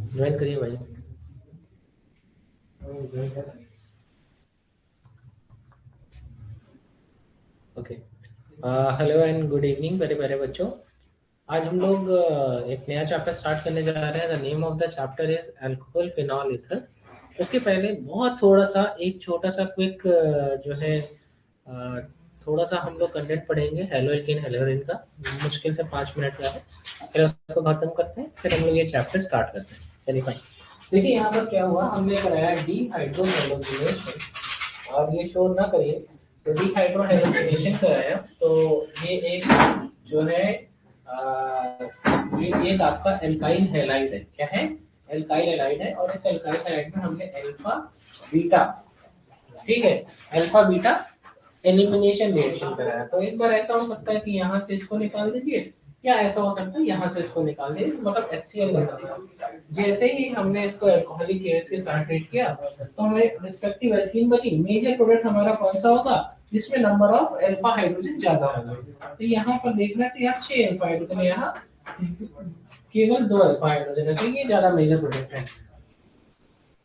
Join करिए भाई। Okay, hello and good evening मेरे प्यारे बच्चों। आज हम लोग एक नया चैप्टर स्टार्ट करने जा रहे हैं। The name of the chapter is alcohol phenol ether. उसके पहले बहुत थोड़ा सा एक छोटा सा क्विक जो है अ, थोड़ा सा हम लोग कंटेंट पढ़ेंगे हेलो एल्केन हेलोरिन का। मुश्किल से 5 मिनट का है, फिर उसको खत्म करते हैं, फिर हम लोग ये चैप्टर स्टार्ट करते हैं। चलिए भाई, देखिए यहाँ पर क्या हुआ, हमने कराया डी हाइड्रोजन और ये शोर ना करिए। तो डिहाइड्रोहाइड्रोजनेशन कराया, तो ये एक जो है ये एक आपका एल्काइल हैलाइड है। क्या है? एल्काइल हैलाइड है। और इस एल्काइल हैलाइड में हमने अल्फा बीटा, ठीक है, अल्फा बीटा एलिमिनेशन रिएक्शन कराया। तो एक बार ऐसा हो सकता है कि यहाँ से इसको निकाल दीजिए, या ऐसा हो सकता है यहाँ से इसको निकाल दीजिए, मतलब HCl बना दिया। जैसे ही हमने इसको अल्कोहलिक एसिड के साथ ट्रीट किया, तो हमें रिस्पेक्टिव एल्कीन बनी। मेजर प्रोडक्ट हमारा कौन सा होगा जिसमें नंबर ऑफ अल्फा हाइड्रोजन ज्यादा होगा? तो यहाँ पर देखना तो यहाँ 6 अल्फा हाइड्रोजन, यहाँ केवल 2 अल्फा हाइड्रोजन है, तो ये ज्यादा मेजर प्रोडक्ट है।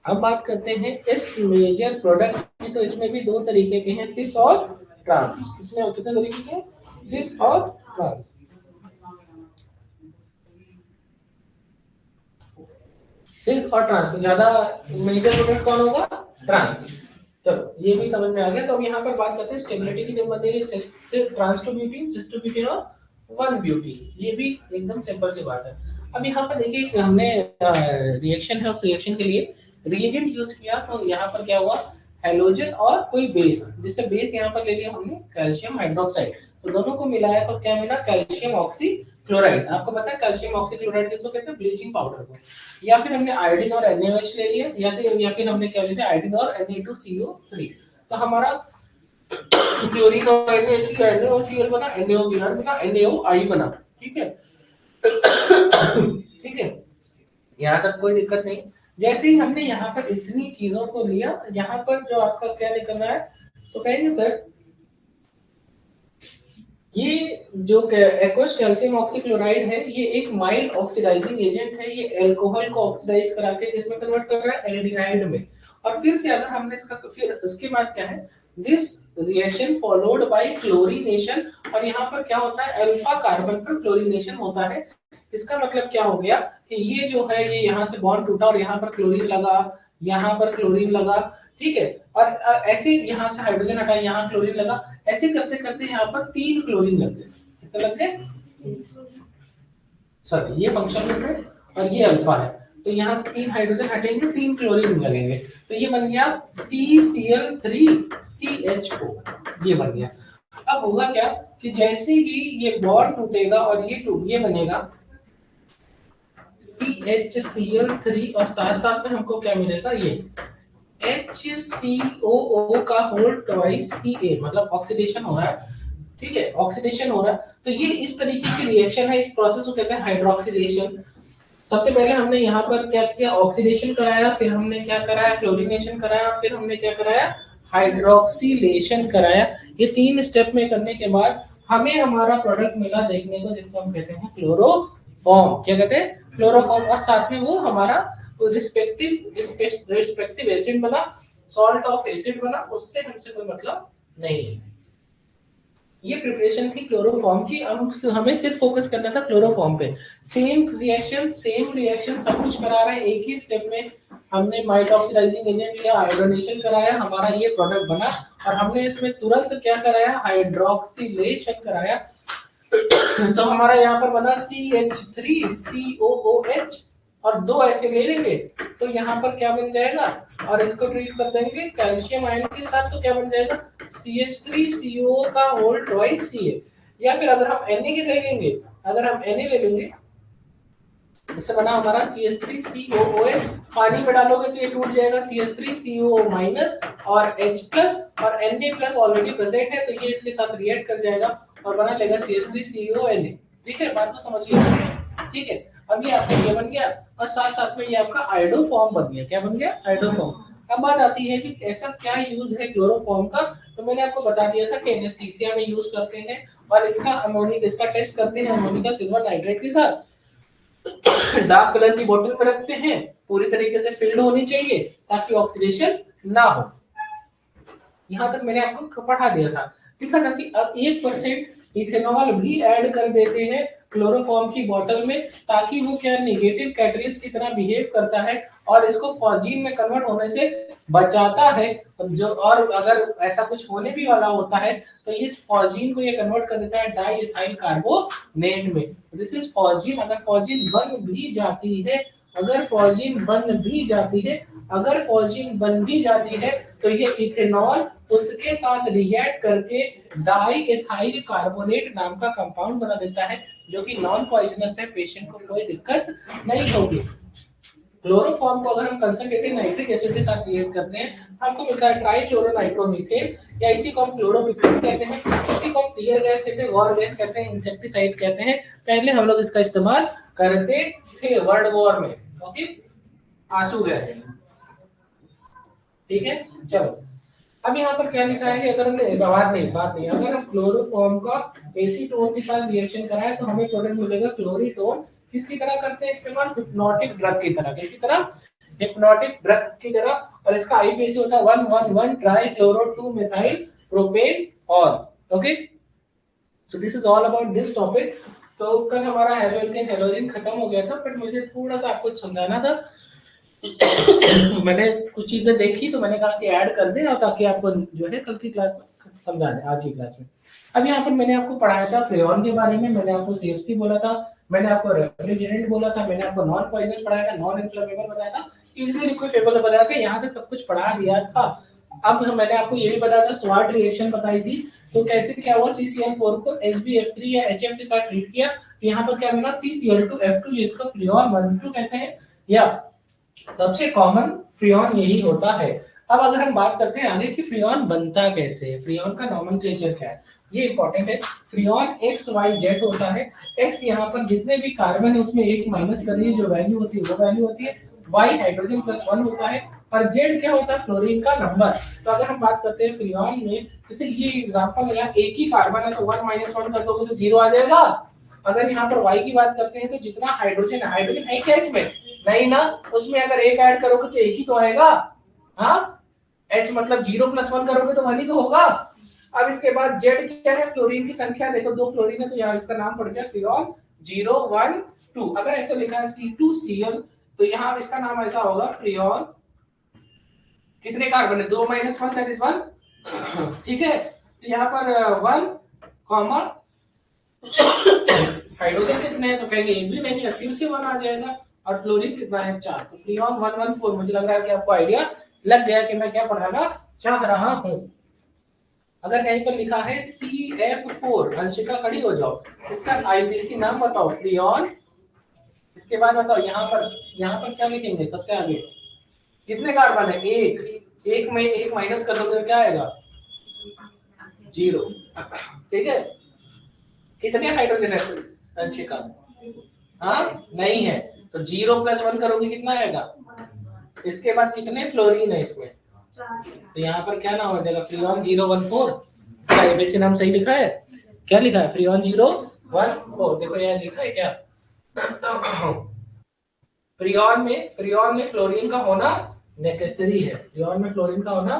अब बात करते हैं इस मेजर प्रोडक्ट की। तो इसमें भी 2 तरीके के हैं, सिस और ट्रांस। इसमें कितने तरीके के? सिस और ट्रांस। सिस और ट्रांस, ज्यादा मेजर प्रोडक्ट कौन होगा? ट्रांस। चलो ये भी समझ में आ गया। तो अब यहाँ पर बात करते हैं स्टेबिलिटी की। जब बनेगी trans to butene, sis to butene और 1 ब्यूटीन, ये भी एकदम सिंपल सी बात है। अब यहाँ पर देखिए हमने रिएक्शन है, उस रिएक्शन के लिए रिएजेंट यूज किया। तो यहाँ पर क्या हुआ, हेलोजन और कोई बेस, जिससे बेस यहाँ पर ले लिया हमने कैल्शियम हाइड्रोक्साइड। तो दोनों को मिलाया तो क्या मिला? Calcium oxy chloride. आपको पता है कैल्शियम ऑक्सी क्लोराइड किसको कहते हैं? ब्लीचिंग पाउडर को। या फिर हमने आयोडीन और NaOH ले लिया, या फिर हमने क्या लिया? आयोडीन और Na2CO3। तो हमारा क्लोरीन और NaHCl और Cl बना, NaOBr बना, NaOI बना। ठीक है ठीक है, यहाँ तक कोई दिक्कत नहीं। जैसे ही हमने यहाँ पर इतनी चीजों को लिया, यहाँ पर जो आपका क्या निकलना है, तो कहेंगे सर ये जो एक्वस कैल्शियम ऑक्सीक्लोराइड है, ये एक माइल्ड ऑक्सीडाइजिंग एजेंट है। ये अल्कोहल को ऑक्सीडाइज करा के किसमें कन्वर्ट कर रहा है? एल्डिहाइड में। और फिर से अगर हमने इसका, फिर उसके बाद क्या है, this reaction followed by chlorination. और यहाँ पर क्या होता है? अल्फा कार्बन पर क्लोरीनेशन होता है। इसका मतलब क्या हो गया कि ये जो है, ये यहाँ से बॉन्ड टूटा और यहाँ पर क्लोरीन लगा, यहाँ पर क्लोरीन लगा, ठीक है। और ऐसे यहाँ से हाइड्रोजन हटा, यहाँ क्लोरीन लगा। ऐसे करते करते यहाँ पर 3 क्लोरीन लग गए। कितने लग गए? सॉरी, ये फंक्शन ग्रुप है और ये अल्फा है। तो यहाँ से 3 हाइड्रोजन हटेंगे, 3 क्लोरीन लगेंगे। तो ये बन गया CCl3CHO, ये बन गया। अब होगा क्या कि जैसे ही ये बॉन्ड टूटेगा और ये बनेगा CHCl3, और साथ साथ में हमको क्या मिलेगा? ये HCOO का होल ट्वाइस Ca, मतलब ऑक्सीडेशन हो रहा है। ठीक है, ऑक्सीडेशन हो रहा है। तो ये इस तरीके की रिएक्शन है। इस प्रोसेस को कहते हैं हाइड्रोक्सिलेशन। सबसे पहले हमने यहाँ पर क्या किया? ऑक्सीडेशन कराया, फिर हमने क्या कराया? क्लोरीनेशन कराया, फिर हमने क्या कराया? हाइड्रोक्सिलेशन कराया। ये 3 स्टेप में करने के बाद हमें हमारा प्रोडक्ट मिला देखने को, जिसको हम कहते हैं क्लोरोफॉर्म। क्या कहते हैं? क्लोरोफॉर्म। और साथ में वो हमारा रिस्पेक्टिव एसिड बना, सॉल्ट ऑफ एसिड बना। उससे हमसे कोई मतलब नहीं है। ये प्रिपरेशन थी क्लोरोफॉर्म की। अब हमें सिर्फ फोकस करना था क्लोरोफॉर्म पे। सेम रिएक्शन सब कुछ करा रहे हैं एक ही स्टेप में। हमने माइल्ड ऑक्सीडाइजिंग एजेंट लिया, आयोडीनेशन कराया, हमारा ये प्रोडक्ट बना। और हमने इसमें तुरंत क्या कराया? हाइड्रोक्सिलेशन कराया। तो हमारा यहाँ पर बना CH3COOH, और 2 ऐसे ले लेंगे तो यहाँ पर क्या बन जाएगा? और इसको ट्रीट कर देंगे कैल्शियम आयन के साथ, तो क्या बन जाएगा? CH3CO का होल ट्वाइस Ca। या फिर अगर हम Na के ले लेंगे, अगर हम Na ले लेंगे, इससे बना हमारा CH3COOH। पानी में डालोगे तो ये टूट जाएगा CH3CO- और H+ और Na+ ऑलरेडी प्रेजेंट है, तो ये इसके साथ रिएक्ट कर जाएगा और बना लेगा CH3CONa। ठीक है, बात तो समझिए। ठीक है, अब ये आपका ये बन गया, और साथ साथ में ये आपका आयोडोफॉर्म बन गया। क्या बन गया? आयोडोफॉर्म। अब बात आती है कि ऐसा क्या यूज है क्लोरोफॉर्म का। तो मैंने आपको बता दिया था कि एनेस्थीसिया में यूज करते हैं, और इसका टेस्ट करते हैं अमोनिका सिल्वर नाइट्रेट के साथ। डार्क कलर की बोतल में रखते हैं, पूरी तरीके से फिल्ड होनी चाहिए ताकि ऑक्सीडेशन ना हो। यहाँ तक मैंने आपको पढ़ा दिया था। लिखा था कि अब 1% इथेनॉल भी ऐड कर देते हैं क्लोरोफॉर्म की बोतल में, ताकि वो क्या नेगेटिव कैटलिस्ट की तरह बिहेव करता है और इसको फॉर्जीन में कन्वर्ट होने से बचाता है। जो और अगर ऐसा कुछ होने भी वाला होता है तो इस फॉर्जीन को ये कन्वर्ट कर देता है डाई इथाइल कार्बोनेट में। This is phosgene. अगर फॉर्जीन बन भी जाती है, अगर फॉर्जीन बन भी जाती है, अगर फॉर्जीन बन भी जाती है तो ये इथेनॉल उसके साथ रिएक्ट करके डाई इथाइल कार्बोनेट नाम का कंपाउंड बना देता है, जो कि नॉन पॉइजनस है, पेशेंट को कोई दिक्कत नहीं होगी। क्लोरोफॉर्म को अगर हम कंसंट्रेटेड नाइट्रिक एसिड के साथ रिएक्ट करते हैं हमको मिलता है ट्राइक्लोरोनाइट्रोमीथेन, या इसी को हम क्लोरोपिक्रिन कहते हैं, इसी को हम टीयर गैस कहते हैं, वॉर गैस कहते हैं, इंसेक्टिसाइड कहते हैं। पहले हम लोग इसका इस्तेमाल करते थे वर्ल्ड वॉर में। ओके, आंसू गैस। ठीक है, चलो अब यहाँ पर क्या लिखा है कि अगर हमने बात नहीं अगर हम क्लोरोफॉर्म का एसीटोन के साथ रिएक्शन कराए तो हमें प्रोडक्ट मिलेगा क्लोरीटोन। किसकी तरह करते हैं इस्तेमाल? हिप्नोटिक ड्रग की तरह। किसकी तरह? हिप्नोटिक ड्रग की तरह। और इसका आईपीसी होता है 111 try chloro 2 methyl propane all. Okay, so this is all about this topic. तो कल हमारा हेलोजन खत्म हो गया था, बट मुझे थोड़ा सा आपको समझाना था। मैंने कुछ चीजें देखी तो मैंने कहा कि ऐड कर दें, ताकि आपको जो है कल की क्लास में समझा दें, आज की क्लास में। अब यहाँ पर मैंने आपको पढ़ाया था फ्रेऑन के बारे में, मैंने आपको सीएफसी बोला था, मैंने आपको रेफ्रिजरेंट बोला था, मैंने आपको नॉन पॉइजनस पढ़ाया था, नॉन इन्फ्लेमेबल बताया था, इजीली लिक्विडेबल बताया था। यहाँ तक सब कुछ पढ़ा दिया था। अब मैंने आपको ये भी बताया था, स्वाट रिएक्शन बताई थी। तो कैसे क्या हुआ, CCl4 को HbF3 या HF के साथ ट्रीट किया तो यहाँ पर क्या मिला, CCl2F2, जिसको फ्रीऑन 1,2 कहते हैं, या सबसे कॉमन फ्रीऑन यही होता है। अब अगर हम बात करते हैं आगे कि फ्रीऑन बनता कैसे है, फ्रीऑन का नोमेनक्लेचर क्या है, ये इंपॉर्टेंट है। फ्रीऑन XYZ होता है। X यहाँ पर जितने भी कार्बन है उसमें एक माइनस कर दीजिए, जो वैल्यू होती है वो वैल्यू होती है। Y हाइड्रोजन प्लस 1 होता है, और Z क्या होता है, फ्लोरीन का नंबर। तो अगर हम बात करते हैं फ्रीऑन में, जैसे ये एग्जांपल है, एक ही कार्बन है तो 1 - 1 कर दोगे तो 0 आ जाएगा। अगर यहाँ पर Y की बात करते हैं तो जितना हाइड्रोजन है क्या इसमें? नहीं ना, उसमें अगर एक ऐड करोगे तो एक ही तो आएगा। हाँ, H मतलब 0 + 1 करोगे तो 1 ही तो होगा। अब इसके बाद Z क्या है, फ्लोरीन की संख्या देखो, 2 फ्लोरीन है तो यहाँ इसका नाम पड़ गया फ्रीऑन 0 1 2। अगर ऐसा लिखा है C2Cl तो यहाँ इसका नाम ऐसा होगा फ्रीऑन, कितने कार्बन है, 2 - 1 दैट इज 1। ठीक है, तो यहाँ पर 1 कॉमा हाइड्रोजन कितने हैं तो कहेंगे एक भी नहीं है, फिर से 1 आ जाएगा। और फ्लोरीन कितना है, 4, तो फ्रीऑन 114। मुझे लग रहा है कि आपको आइडिया लग गया कि मैं क्या पढ़ाना चाह रहा हूं। अगर कहीं पर लिखा है CF4, अंशिका खड़ी हो जाओ, इसका आईपीसी नाम बताओ, फ्रीऑन। इसके बाद बताओ यहाँ पर क्या लिखेंगे, सबसे आगे कितने कार्बन है, एक में एक माइनस कर दोगे तो क्या आएगा, 0। ठीक है, कितने हाइड्रोजन है अंशिका? हाँ, नहीं है, तो 0 + 1 करोगे कितना आएगा। इसके बाद कितने फ्लोरीन है इसमें, तो यहाँ पर क्या नाम हो जाएगा, फ्रीऑन 014। इसका एबीसी नाम सही लिखा है, क्या लिखा है, फ्रीऑन 014। देखो यहाँ लिखा है क्या, फ्रीऑन में फ्लोरीन का होना नेसेसरी है, फ्रीऑन में फ्लोरीन का होना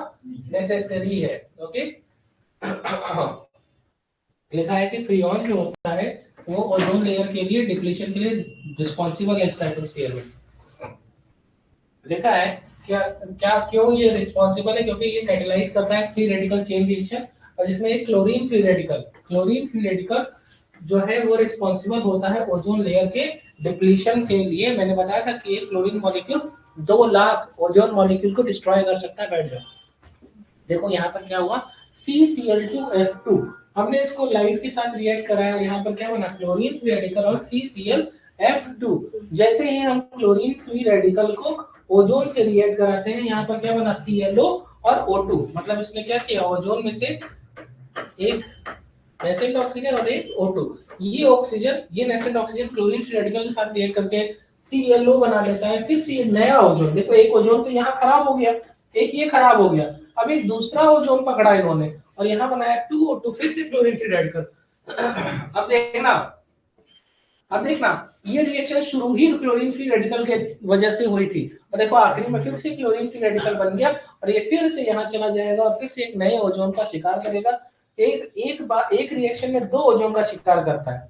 नेसेसरी है। ओके, लिखा है कि फ्रीऑन जो होता है वो ओजोन लेयर के लिए डिप्लीशन के लिए रिस्पॉन्सिबल है स्ट्रेटोस्फीयर में। देखा है क्या क्या क्यों ये रिस्पॉन्सिबल है, क्योंकि ये कैटेलाइज करता है फ्री रेडिकल चेन रिएक्शन, और जिसमें एक क्लोरीन फ्री रेडिकल जो है वो रिस्पॉन्सिबल होता है ओजोन लेयर के डिप्लीशन के लिए। मैंने बताया था कि एक chlorine molecule 2 lakh ozone molecule को डिस्ट्रॉय कर सकता है। बैठ जाओ, देखो यहाँ पर क्या हुआ, CCl2F2, हमने इसको लाइट के साथ रिएक्ट कराया, यहाँ पर क्या बना, क्लोरीन फ्री रेडिकल और CClF2। जैसे ही हम क्लोरीन फ्री रेडिकल को ओजोन से रिएक्ट कराते हैं, यहाँ पर क्या बना, ClO और O2। मतलब इसने क्या किया, ओजोन में से एक नेसेंट ऑक्सीजन और एक O2, ये ऑक्सीजन, ये nascent oxygen chlorine free radical के साथ रिएक्ट करके ClO बना लेता है। फिर से नया ओजोन, देखो एक ओजोन तो यहाँ खराब हो गया, एक ये खराब हो गया, अब एक दूसरा ओजोन पकड़ा इन्होंने और यहाँ बनाया 2O2, फिर से क्लोरीन फ्री रेडिकल। अब देखना अब देखना ये रिएक्शन शुरू ही क्लोरीन फ्री रेडिकल के वजह से हुई थी और देखो आखिरी में फिर से क्लोरीन फ्री रेडिकल बन गया और ये फिर से यहाँ चला जाएगा और फिर से एक नए ओजोन का शिकार करेगा। एक रिएक्शन में दो ओजोन का शिकार करता है।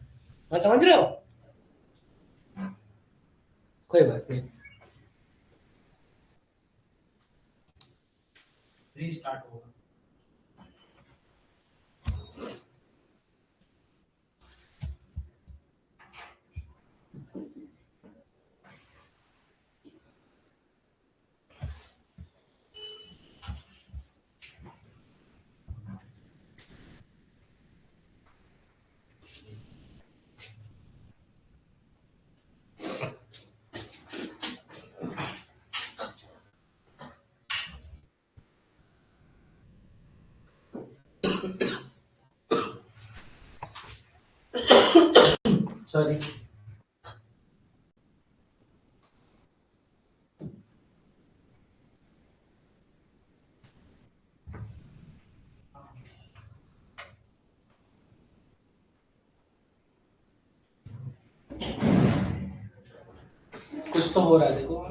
मैं समझ रहे हो? कोई बात नहीं, रीस्टार्ट होगा। सॉरी, कुछ तो हो रहा है देखो।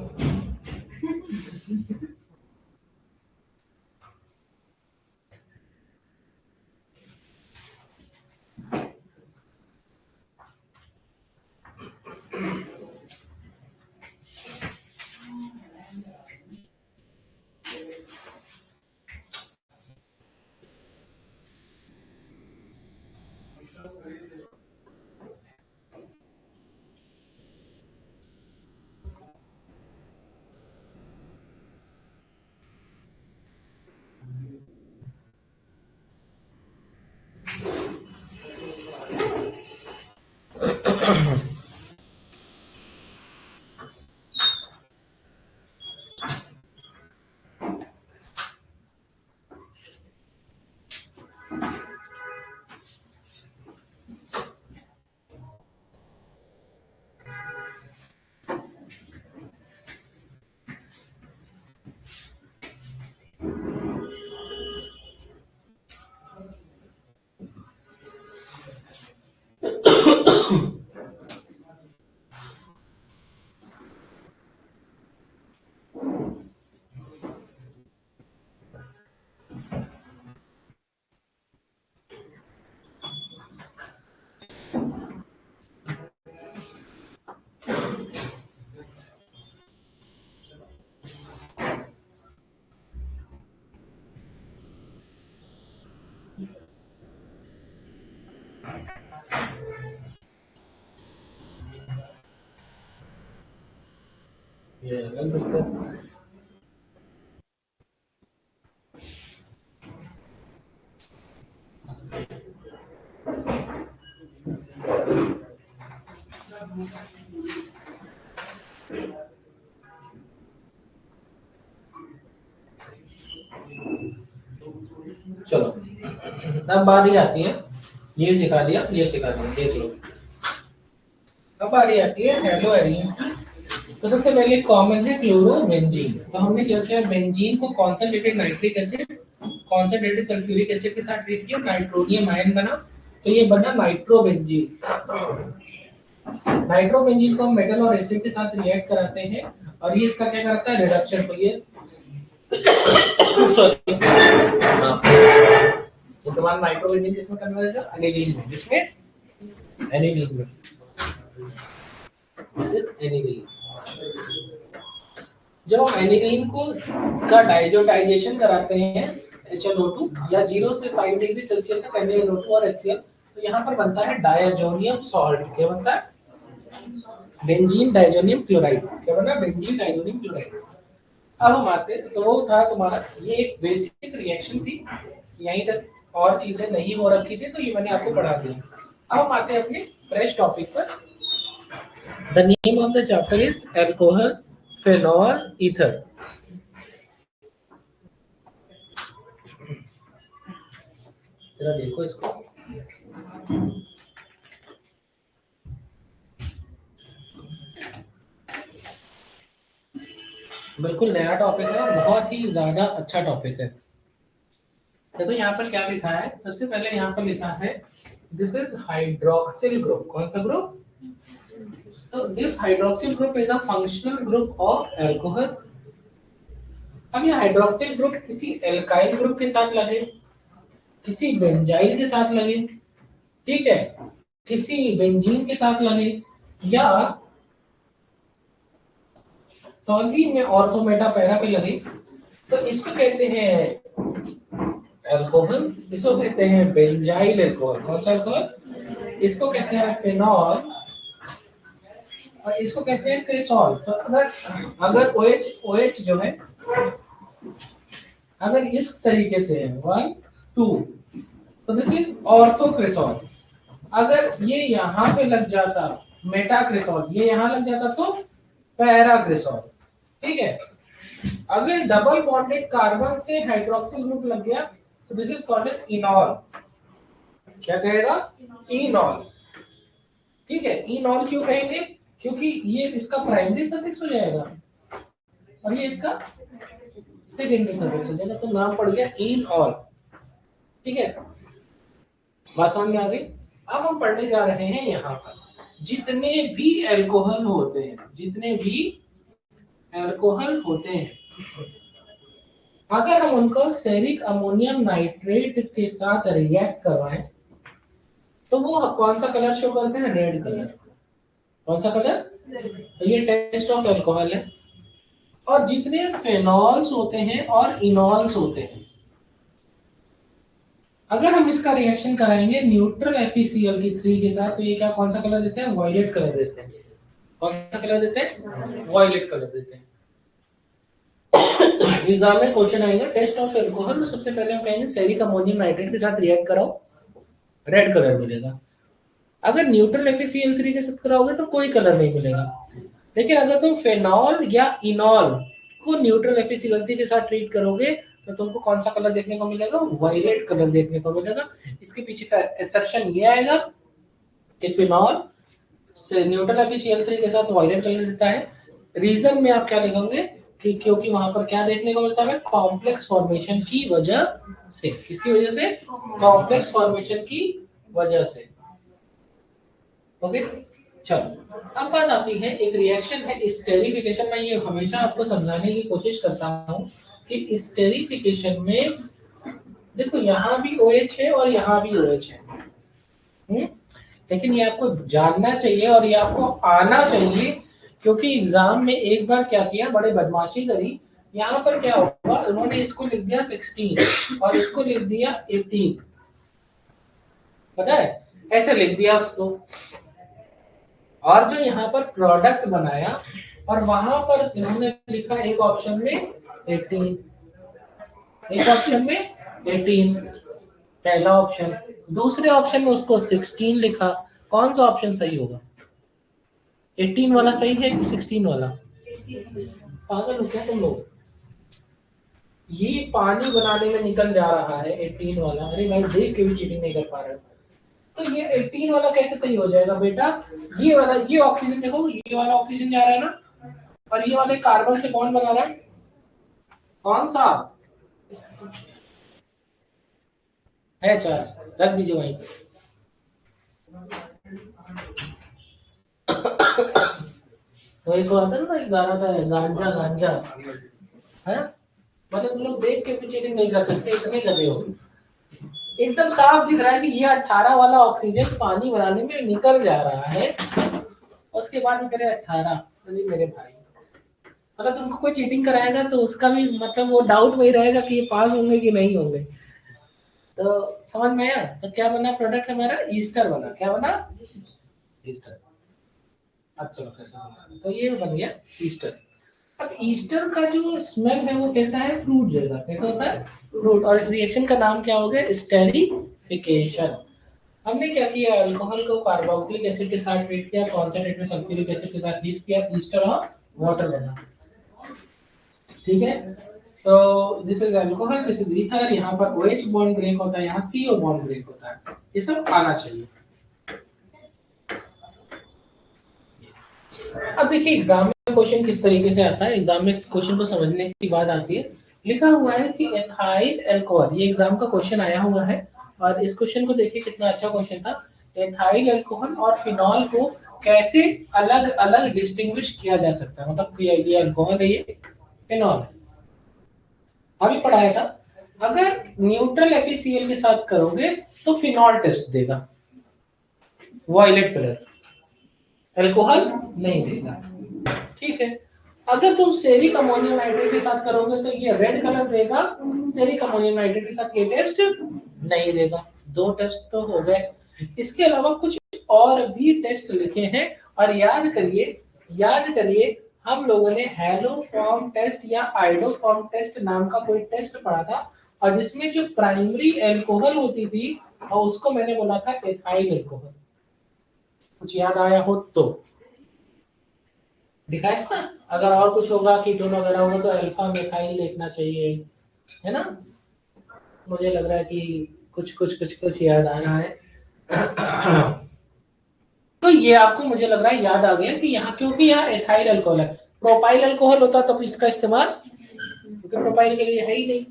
ये चलो अब बारी आती है, ये सिखा दिया, ये सिखा दिया, देख लो। अब बारी आती है हेलो एरीन्स की। तो सबसे पहले कॉमन है क्लोरोबेंजीन। तो हमने क्या किया, बेंजीन को concentrated nitric acid concentrated sulphuric acid के साथ ट्रीट किया, नाइट्रोनियम आयन बना, तो ये बना नाइट्रोबेंजीन। नाइट्रोबेंजीन को हम मेटल और एसिड के साथ रिएक्ट कराते हैं और ये इसका क्या करता है, रिडक्शन। तो ये सॉरी, तो तुम्हारा नाइट्रोबेंजीन किसमें कन्वर्ट होगा, एनिलीन में। जिसमें एनिलीन में, दिस इज एनिलीन। जब हम एनिलीन को का डाइजोटाइजेशन कराते हैं HNO2 या 0 से 5 डिग्री सेल्सियस तक NaNO2 और HCl, तो यहाँ पर बनता है डायजोनियम सॉल्ट। क्या बनता है, बेंजीन डाइजोनियम क्लोराइड। क्या बना, बेंजीन डाइजोनियम क्लोराइड। अब हम आते, तो वो था तुम्हारा, ये एक बेसिक रिएक्शन थी, यहीं तक और चीजें नहीं हो रखी थी, तो ये मैंने आपको पढ़ा दिया। अब हम आते हैं अपने फ्रेश टॉपिक पर। The name of the chapter is alcohol phenol ether. जरा देखो इसको, बिल्कुल नया टॉपिक है, बहुत ही ज्यादा अच्छा टॉपिक है। तो यहाँ पर क्या लिखा है, सबसे पहले यहाँ पर लिखा है दिस इज हाइड्रोक्सिल ग्रुप। कौन सा ग्रुप, तो this hydroxyl group is a functional group of alcohol. अब ये हाइड्रोक्सिल ग्रुप किसी एल्काइल ग्रुप के साथ लगे, किसी बेंजाइल के साथ लगे, ठीक है, किसी बेंजीन के साथ लगे, या टॉल्वीन में ऑर्थोमेटा पैरा पे लगे, तो इसको कहते हैं अल्कोहल, इसको कहते हैं बेंजाइल अल्कोहल। कौन सा अल्कोहल? इसको कहते हैं फिनॉल और इसको कहते हैं क्रिसॉल। तो अगर अगर OH OH जो है अगर इस तरीके से है 1 2, तो दिस इज ऑर्थोक्रिसॉल। अगर ये यहाँ पे लग जाता मेटाक्रिसॉल, ये यहाँ लग जाता तो पैराक्रिसॉल, ठीक है। अगर डबल बॉन्डेड कार्बन से हाइड्रोक्सिल ग्रुप लग गया तो this is called as enol. क्या कहेगा? इनॉल, ठीक है। इनॉल क्यों कहेंगे? क्योंकि ये इसका प्राइमरी सफिक्स हो जाएगा और ये इसका सेकेंडरी सफिक्स हो जाएगा, तो नाम पड़ गया इनॉल, ठीक है। बात समझ में आ गई? अब हम पढ़ने जा रहे हैं यहाँ पर जितने भी अल्कोहल होते हैं, जितने भी अल्कोहल होते हैं, अगर हम उनको सेरिक अमोनियम नाइट्रेट के साथ रिएक्ट करवाएं तो वो कौन सा कलर शो करते हैं? Red colour. कौन सा कलर? तो ये टेस्ट ऑफ अल्कोहल है। और जितने फेनॉल्स होते हैं और इनॉल्स होते हैं, अगर हम इसका रिएक्शन कराएंगे न्यूट्रल FeCl3 के साथ, तो ये क्या कौन सा कलर देते हैं? वायलेट कलर देते हैं। कौन सा कलर देते हैं? वायलेट कलर देते हैं। एग्जाम में क्वेश्चन आएगा टेस्ट ऑफ अल्कोहल, तो सबसे पहले हम कहेंगे सेरिक अमोनियम नाइट्रेट के साथ रिएक्ट कराओ, रेड कलर मिलेगा। अगर न्यूट्रल FeCl3 के साथ कराओगे तो कोई कलर नहीं मिलेगा। लेकिन अगर तुम फेनॉल या इनॉल को न्यूट्रल FeCl3 के साथ ट्रीट करोगे तो तुमको कौन सा कलर देखने को मिलेगा? वायलेट कलर देखने को मिलेगा। इसके पीछे का असर्शन ये आएगा कि फिनॉल से न्यूट्रल FeCl3 के साथ वायलेट कलर देता है। रीजन में आप क्या लिखोगे कि क्योंकि वहां पर क्या देखने को मिलता है? कॉम्प्लेक्स फॉर्मेशन की वजह से। किसकी वजह से? कॉम्प्लेक्स फॉर्मेशन की वजह से। ओके, चलो अब बात आती है, एक रिएक्शन है स्टेरिफिकेशन। मैं ये हमेशा आपको समझाने की कोशिश करता हूँ कि स्टेरिफिकेशन में देखो यहाँ भी OH है और यहाँ भी OH है, लेकिन ये आपको जानना चाहिए और ये आपको आना चाहिए, क्योंकि एग्जाम में एक बार क्या किया, बड़े बदमाशी करी। यहाँ पर क्या हुआ, उन्होंने इसको लिख दिया 16 और इसको लिख दिया 18, पता है, ऐसे लिख दिया उसको। और जो यहाँ पर प्रोडक्ट बनाया और वहां पर इन्होंने लिखा एक ऑप्शन में 18, एक ऑप्शन में 18, पहला ऑप्शन। दूसरे ऑप्शन में उसको 16 लिखा। कौन सा ऑप्शन सही होगा? 18 वाला सही है कि 16 वाला? पागल हो क्या तुम लोग? ये पानी बनाने में निकल जा रहा है 18 वाला। अरे भाई देख के भी चीटिंग नहीं कर पा रहे हो, तो ये 18 वाला कैसे सही हो जाएगा बेटा? ये वाला, ये ऑक्सीजन देखो, ये वाला ऑक्सीजन जा रहा है ना, और ये वाले कार्बन से बॉन्ड बना रहा है। कौन सा है चार्ज? रख दीजिए वहीं पे। तो एक आता है ना, एक गाना था गांजा गांजा, है मतलब तुम लोग देख के भी चीटिंग नहीं कर सकते, इतने गधे हो। एकदम साफ दिख रहा है कि ये 18 वाला ऑक्सीजन पानी बनाने में निकल जा रहा है, उसके बाद में कह रहे 18। अरे मेरे भाई, मतलब तुमको कोई चीटिंग कराएगा तो उसका भी मतलब वो डाउट वही रहेगा कि ये पास होंगे कि नहीं होंगे। तो समझ में आया? तो क्या बना प्रोडक्ट हमारा? ईस्टर बना। क्या बना? ईस्टर। अब चलो फिर से समझाते हैं। तो ये बन गया ईस्टर। अब ईस्टर का जो स्मेल है वो कैसा है? फ्रूट जैसा। कैसा होता है? फ्रूट। और इस रिएक्शन का नाम क्या हो गया? स्टेरिफिकेशन। हमने क्या किया? अल्कोहल को कार्बोक्सिलिक एसिड के साथ ट्रीट किया, कॉन्सेंट्रेट में सल्फ्यूरिक एसिड के साथ ट्रीट किया, ईस्टर और वाटर बना, ठीक है। तो this is alcohol, this is ether. यहाँ पर OH बॉन्ड ब्रेक होता है, यहाँ CO बॉन्ड ब्रेक होता है। ये सब आना चाहिए। अब देखिए एग्जाम में क्वेश्चन किस तरीके से आता है। एग्जाम में इस क्वेश्चन को समझने की बात आती है। लिखा हुआ है कि एथाइल अल्कोहल, ये एग्जाम का क्वेश्चन आया हुआ है और इस क्वेश्चन को देखिए कितना अच्छा क्वेश्चन था। एथाइल अल्कोहल और फिनॉल को कैसे अलग अलग डिस्टिंग्विश किया जा सकता है, मतलब ये अल्कोहल है, ये फिनॉल है, अभी पढ़ाया था। अगर न्यूट्रल FeCl के साथ करोगे तो फिनॉल टेस्ट देगा, वायलेट कलर, अल्कोहल नहीं देगा, ठीक है। अगर तुम सेरिक अमोनियम नाइट्रेट के साथ करोगे तो ये रेड कलर देगा, सेरिक अमोनियम नाइट्रेट के साथ ये टेस्ट नहीं देगा। दो टेस्ट तो हो गए, इसके अलावा कुछ और भी टेस्ट लिखे हैं। और याद करिए हम लोगों ने हैलोफॉर्म टेस्ट या आइडोफॉर्म टेस्ट नाम का कोई टेस्ट पढ़ा था, और जिसमें जो प्राइमरी अल्कोहल होती थी और उसको मैंने बोला था एथाइल अल्कोहल। कुछ याद आया हो तो दिखाया था। अगर और कुछ होगा कीटोन वगैरह होगा तो अल्फा मिथाइल देखना चाहिए, है ना। मुझे लग रहा है कि कुछ याद आ रहा है। तो ये आपको मुझे लग रहा है याद आ गया कि यहाँ, क्योंकि यहाँ एथाइल अल्कोहल है, प्रोपाइल अल्कोहल होता तब इसका इस्तेमाल, क्योंकि प्रोपाइल के लिए है ही नहीं।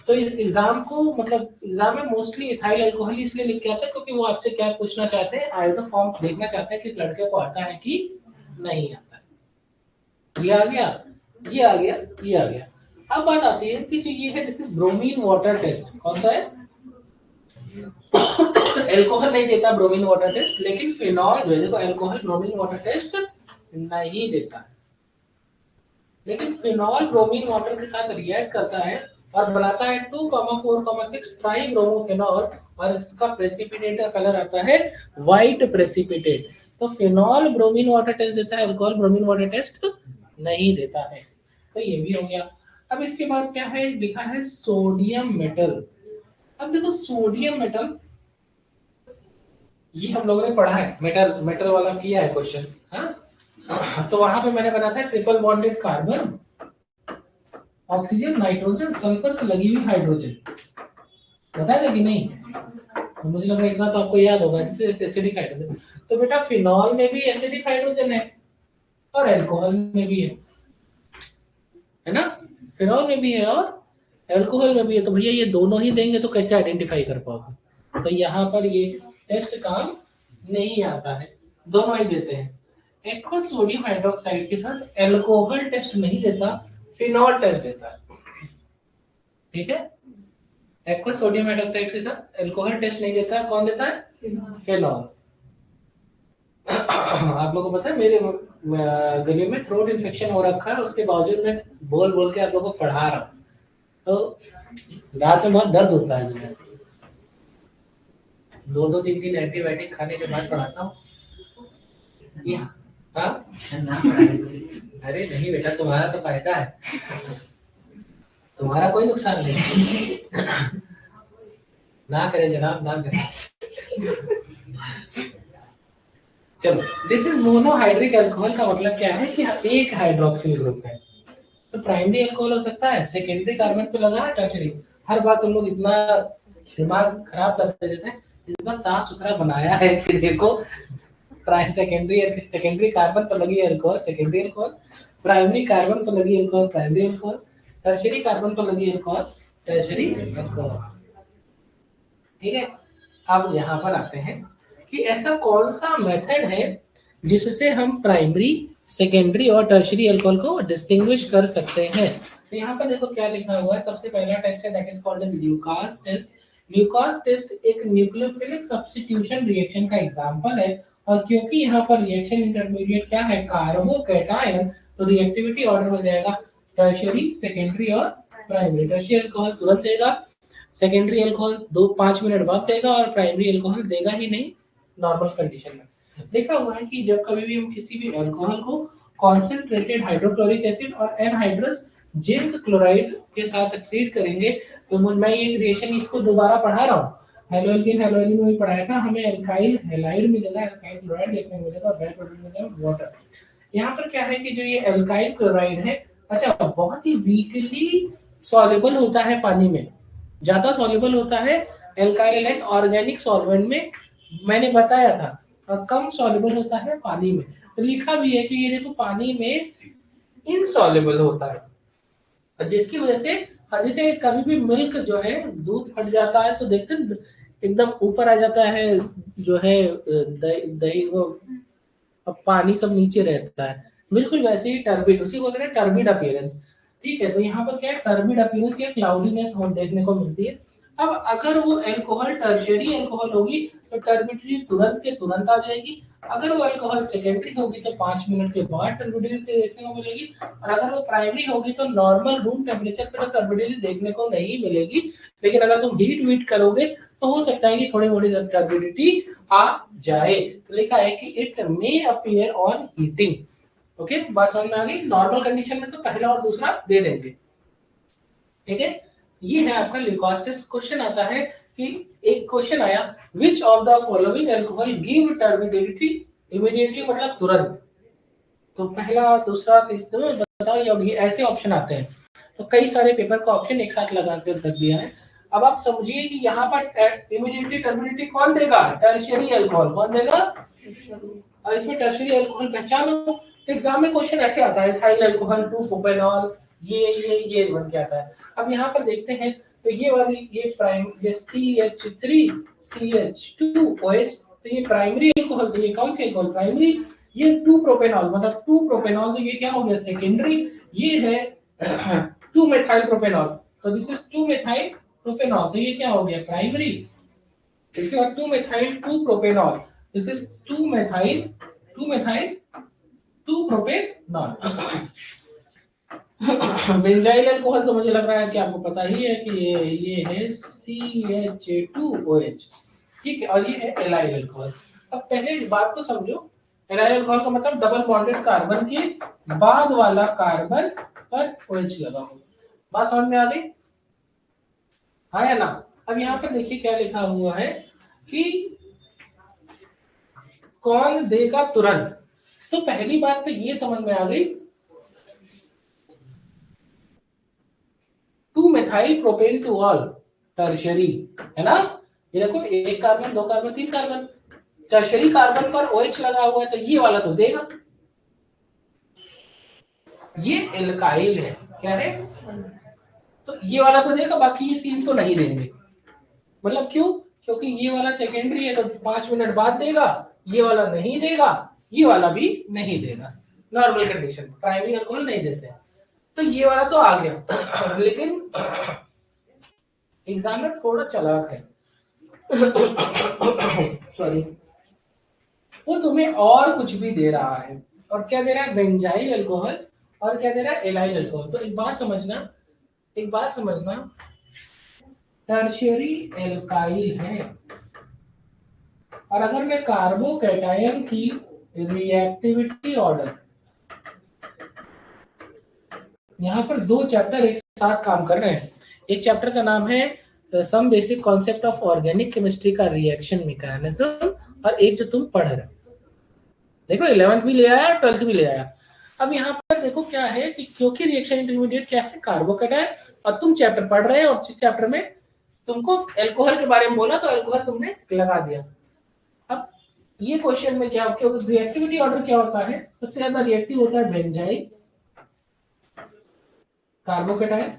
तो इस एग्जाम को, मतलब एग्जाम में मोस्टली इथाइल अल्कोहल इसलिए लिख के आता है क्योंकि वो आपसे क्या पूछना चाहते हैं, आयोडोफॉर्म देखना चाहते हैं कि लड़के को आता है कि नहीं आता है। ये आ गया, ये आ गया, ये आ गया। अब बात आती है कि जो ये है, this is bromine water test. कौन सा है? अल्कोहल नहीं देता ब्रोमीन वाटर टेस्ट, लेकिन फिनॉल जो है, देखो अल्कोहल ब्रोमीन वाटर टेस्ट नहीं देता है, लेकिन फिनॉल ब्रोमीन वाटर के साथ रिएक्ट करता है और बनाता है 2,4,6 ट्राइब्रोमोफेनॉल, और इसका प्रेसिपिटेट का कलर आता है व्हाइट प्रेसिपिटेट। तो फिनॉल ब्रोमीन वाटर टेस्ट देता है, अल्कोहल ब्रोमीन वाटर टेस्ट नहीं देता है। तो ये भी हो गया। अब इसके बाद क्या है, लिखा है सोडियम मेटल। अब देखो सोडियम मेटल, ये हम लोगों ने पढ़ा है, मेटल मेटल वाला किया है क्वेश्चन, हाँ। तो वहां पे मैंने बताया था triple bonded carbon, oxygen, nitrogen, sulphur से लगी हुई हाइड्रोजन, बताया था कि नहीं? तो मुझे लग रहा है इतना तो आपको याद होगा, जिससे एसिडिक हाइड्रोजन। तो बेटा फिनॉल में भी एसिडिक हाइड्रोजन है और अल्कोहल में भी है ना। फिनॉल में भी है और अल्कोहल में भी है, तो भैया ये दोनों ही देंगे तो कैसे आइडेंटिफाई कर पाओगे? तो यहाँ पर ये टेस्ट काम नहीं आता है, दोनों ही देते हैं। एक्वा सोडियम हाइड्रोक्साइड के साथ अल्कोहल टेस्ट नहीं देता, फिनॉल टेस्ट देता है, ठीक है। एक्वा सोडियम हाइड्रोक्साइड के साथ अल्कोहल टेस्ट नहीं देता, कौन देता है? फिनॉल। आप लोगों को पता है मेरे गले में थ्रोट इन्फेक्शन हो रखा है, उसके बावजूद मैं बोल बोल के आप लोगों को पढ़ा रहा हूँ, तो रात में बहुत दर्द होता है मुझे, 2-3 एंटीबायोटिक खाने के बाद पढ़ाता हूँ। हाँ अरे नहीं बेटा, तुम्हारा तो फायदा है, तुम्हारा कोई नुकसान नहीं। ना करे जनाब, ना करे। चलो, दिस इज मोनोहाइड्रिक अल्कोहल का मतलब क्या है कि एक हाइड्रोक्सिल ग्रुप है, तो प्राइमरी अल्कोहल हो सकता है, सेकेंडरी कार्बन पे लगा है टर्शरी। हर बात तुम लोग इतना दिमाग खराब करते देते हैं, इस बार साफ सुथरा बनाया है कि देखो सेकेंडरी कार्बन पर लगी alcohol secondary alcohol, primary carbon पर लगी alcohol primary alcohol, tertiary carbon पर लगी अल्कोहल टर्शरी अल्कोहल, ठीक है। अब यहाँ पर आते हैं कि ऐसा कौन सा मेथड है जिससे हम प्राइमरी, सेकेंडरी और टर्शरी अल्कोहल को डिस्टिंग्विश कर सकते हैं। तो यहाँ पर देखो क्या लिखा हुआ है, सबसे पहला टेस्ट है that is called as Lucas test. Lucas test एक न्यूक्लियोफिलिक सब्स्टिट्यूशन रिएक्शन का एग्जांपल है, और क्योंकि यहाँ पर रिएक्शन इंटरमीडिएट क्या है, कार्बोकैटायन, तो रिएक्टिविटी ऑर्डर हो जाएगा टर्शरी, सेकेंडरी और प्राइमरी। टर्शरी अल्कोहल तुरंत देगा, सेकेंडरी अल्कोहल 2-5 मिनट बाद देगा, और प्राइमरी अल्कोहल देगा ही नहीं नॉर्मल कंडीशन में। देखा हुआ है कि जब कभी भी हम किसी भी अल्कोहल को कॉन्सेंट्रेटेड हाइड्रोक्लोरिक एसिड और एनहाइड्रस जिंक क्लोराइड के साथ ट्रीट करेंगे, तो मैं ये रिएक्शन इसको दोबारा पढ़ा रहा हूँ, हेलोजन हेलोजन में भी पढ़ाया था, हमें अल्काइल हैलाइड मिलेगा, अल्काइल क्लोराइड देखने को मिलेगा, बाय प्रोडक्ट मिलेगा वाटर। यहाँ पर क्या है कि जो ये अल्काइल क्लोराइड है, अच्छा बहुत ही वीकली सॉल्युबल होता है पानी में, ज्यादा सॉल्युबल होता है एल्काइल एंड ऑर्गेनिक सॉल्वेंट में, मैंने बताया था, और कम सॉल्युबल होता है पानी में। तो लिखा भी है कि ये देखो पानी में इनसॉल्युबल होता है, और जिसकी वजह से जैसे कभी भी मिल्क जो है दूध फट जाता है तो देखते हैं एकदम ऊपर आ जाता है, जो है दही वो, अब पानी सब नीचे रहता है, बिल्कुल वैसे ही टर्बिड, उसी को कहते हैं टर्बिड अपीयरेंस। ठीक है, तो यहाँ पर क्या है, टर्बिड अपीयरेंस या क्लाउडीनेस देखने को मिलती है। अब अगर वो एल्कोहल टर्शियरी एल्कोहल होगी तो टर्बिडिटी तुरंत के तुरंत आ जाएगी। अगर वो अल्कोहल सेकेंडरी होगी तो 5 मिनट के बाद टर्बिडिटी देखने को मिलेगी। और अगर वो प्राइमरी होगी तो नॉर्मल रूम टेम्परेचर पर तो टर्बिडिटी देखने को नहीं मिलेगी, लेकिन अगर तुम हीट वीट करोगे तो हो सकता है कि थोड़ी मोड़ी टर्बिडिटी आ जाए। तो लिखा है कि it may appear on heating. Okay, बात समझ में आ गई। नॉर्मल कंडीशन में तो पहला और दूसरा दे देंगे। ठीक है, ये है आपका ल्यूकास टेस्ट। क्वेश्चन आता है कि एक क्वेश्चन आया, which of the following alcohol give turbidity immediately, मतलब तुरंत। तो पहला दूसरा तीसरा बताओ, ये ऐसे ऑप्शन आते हैं। तो कई सारे पेपर का ऑप्शन एक साथ लगा कर रख दिया है। अब आप समझिए कि यहाँ पर इमीडिएटली टर्बिडिटी कौन देगा, टर्शियरी अल्कोहल कौन देगा, और इसमें टर्शियरी अल्कोहल पहचानो। तो एग्जाम में क्वेश्चन ऐसे आता है, इथाइल अल्कोहल 2 प्रोपेनॉल, ये बन के आता है। अब यहाँ पर देखते हैं, तो ये वाली ये प्राइम ये CH3 CH2OH, तो ये प्राइमरी अल्कोहल, तो ये कौन सी अल्कोहल, प्राइमरी। ये 2 प्रोपेनॉल मतलब 2 प्रोपेनॉल, तो ये क्या हो गया, सेकेंडरी। ये है 2 मेथाइल प्रोपेनॉल, तो दिस इज 2 मेथाइल प्रोपेनॉल, तो ये क्या हो गया, प्राइमरी। इसके बाद 2 methyl 2 propanol, this is 2 methyl 2 propanol. Benzyl alcohol तो मुझे लग रहा है कि आपको पता ही है कि ये है CH2OH। ठीक है, और ये है एलाइल अल्कोहल। अब पहले इस बात को समझो, एलाइल अल्कोहल का मतलब डबल बॉन्डेड कार्बन के बाद वाला कार्बन पर OH लगा हो। बात समझ में आ गई, हाँ या ना। अब यहाँ पर देखिए क्या लिखा हुआ है कि कौन देगा तुरंत। तो पहली बात तो ये समझ में आ गई, 2 methyl propane two all, tertiary है ना। ये देखो, एक carbon, 2 carbon, 3 carbon, tertiary carbon पर OH लगा हुआ है, तो ये वाला तो देगा। ये एल्काइल है, क्या है, तो ये वाला तो देगा, बाकी ये 3 तो नहीं देंगे। मतलब क्यों, क्योंकि ये वाला सेकेंडरी है तो 5 मिनट बाद देगा, ये वाला नहीं देगा, ये वाला भी नहीं देगा। नॉर्मल कंडीशन, प्राइमरी अल्कोहल नहीं देते हैं, तो ये वाला तो आ गया। लेकिन एग्जामिनर थोड़ा चालाक है, सॉरी, वो तुम्हें और कुछ भी दे रहा है। और क्या दे रहा है, बेंजाइल अल्कोहल, और क्या दे रहा है, एलाइल अल्कोहल। तो एक बात समझना, टर्शियरी एल्काइल है, और अगर मैं कार्बोकैटायन की रिएक्टिविटी ऑर्डर, यहाँ पर 2 चैप्टर एक साथ काम कर रहे हैं। एक चैप्टर का नाम है some basic concept of organic chemistry का रिएक्शन मैकेनिज्म, और एक जो तुम पढ़ रहे हो, देखो 11th भी ले आया, 12th भी ले आया। अब यहाँ पर देखो क्या है कि क्योंकि रिएक्शन इंटरमीडिएट क्या है, कार्बोकैटायन, और तुम चैप्टर पढ़ रहे हो, और जिस चैप्टर में तुमको अल्कोहल के बारे में बोला तो अल्कोहल तुमने लगा दिया। अब ये क्वेश्चन में क्या, क्योंकि रिएक्टिविटी ऑर्डर क्या होता है, सबसे ज्यादा रिएक्टिव होता है बेंजाइल कार्बोकैटायन,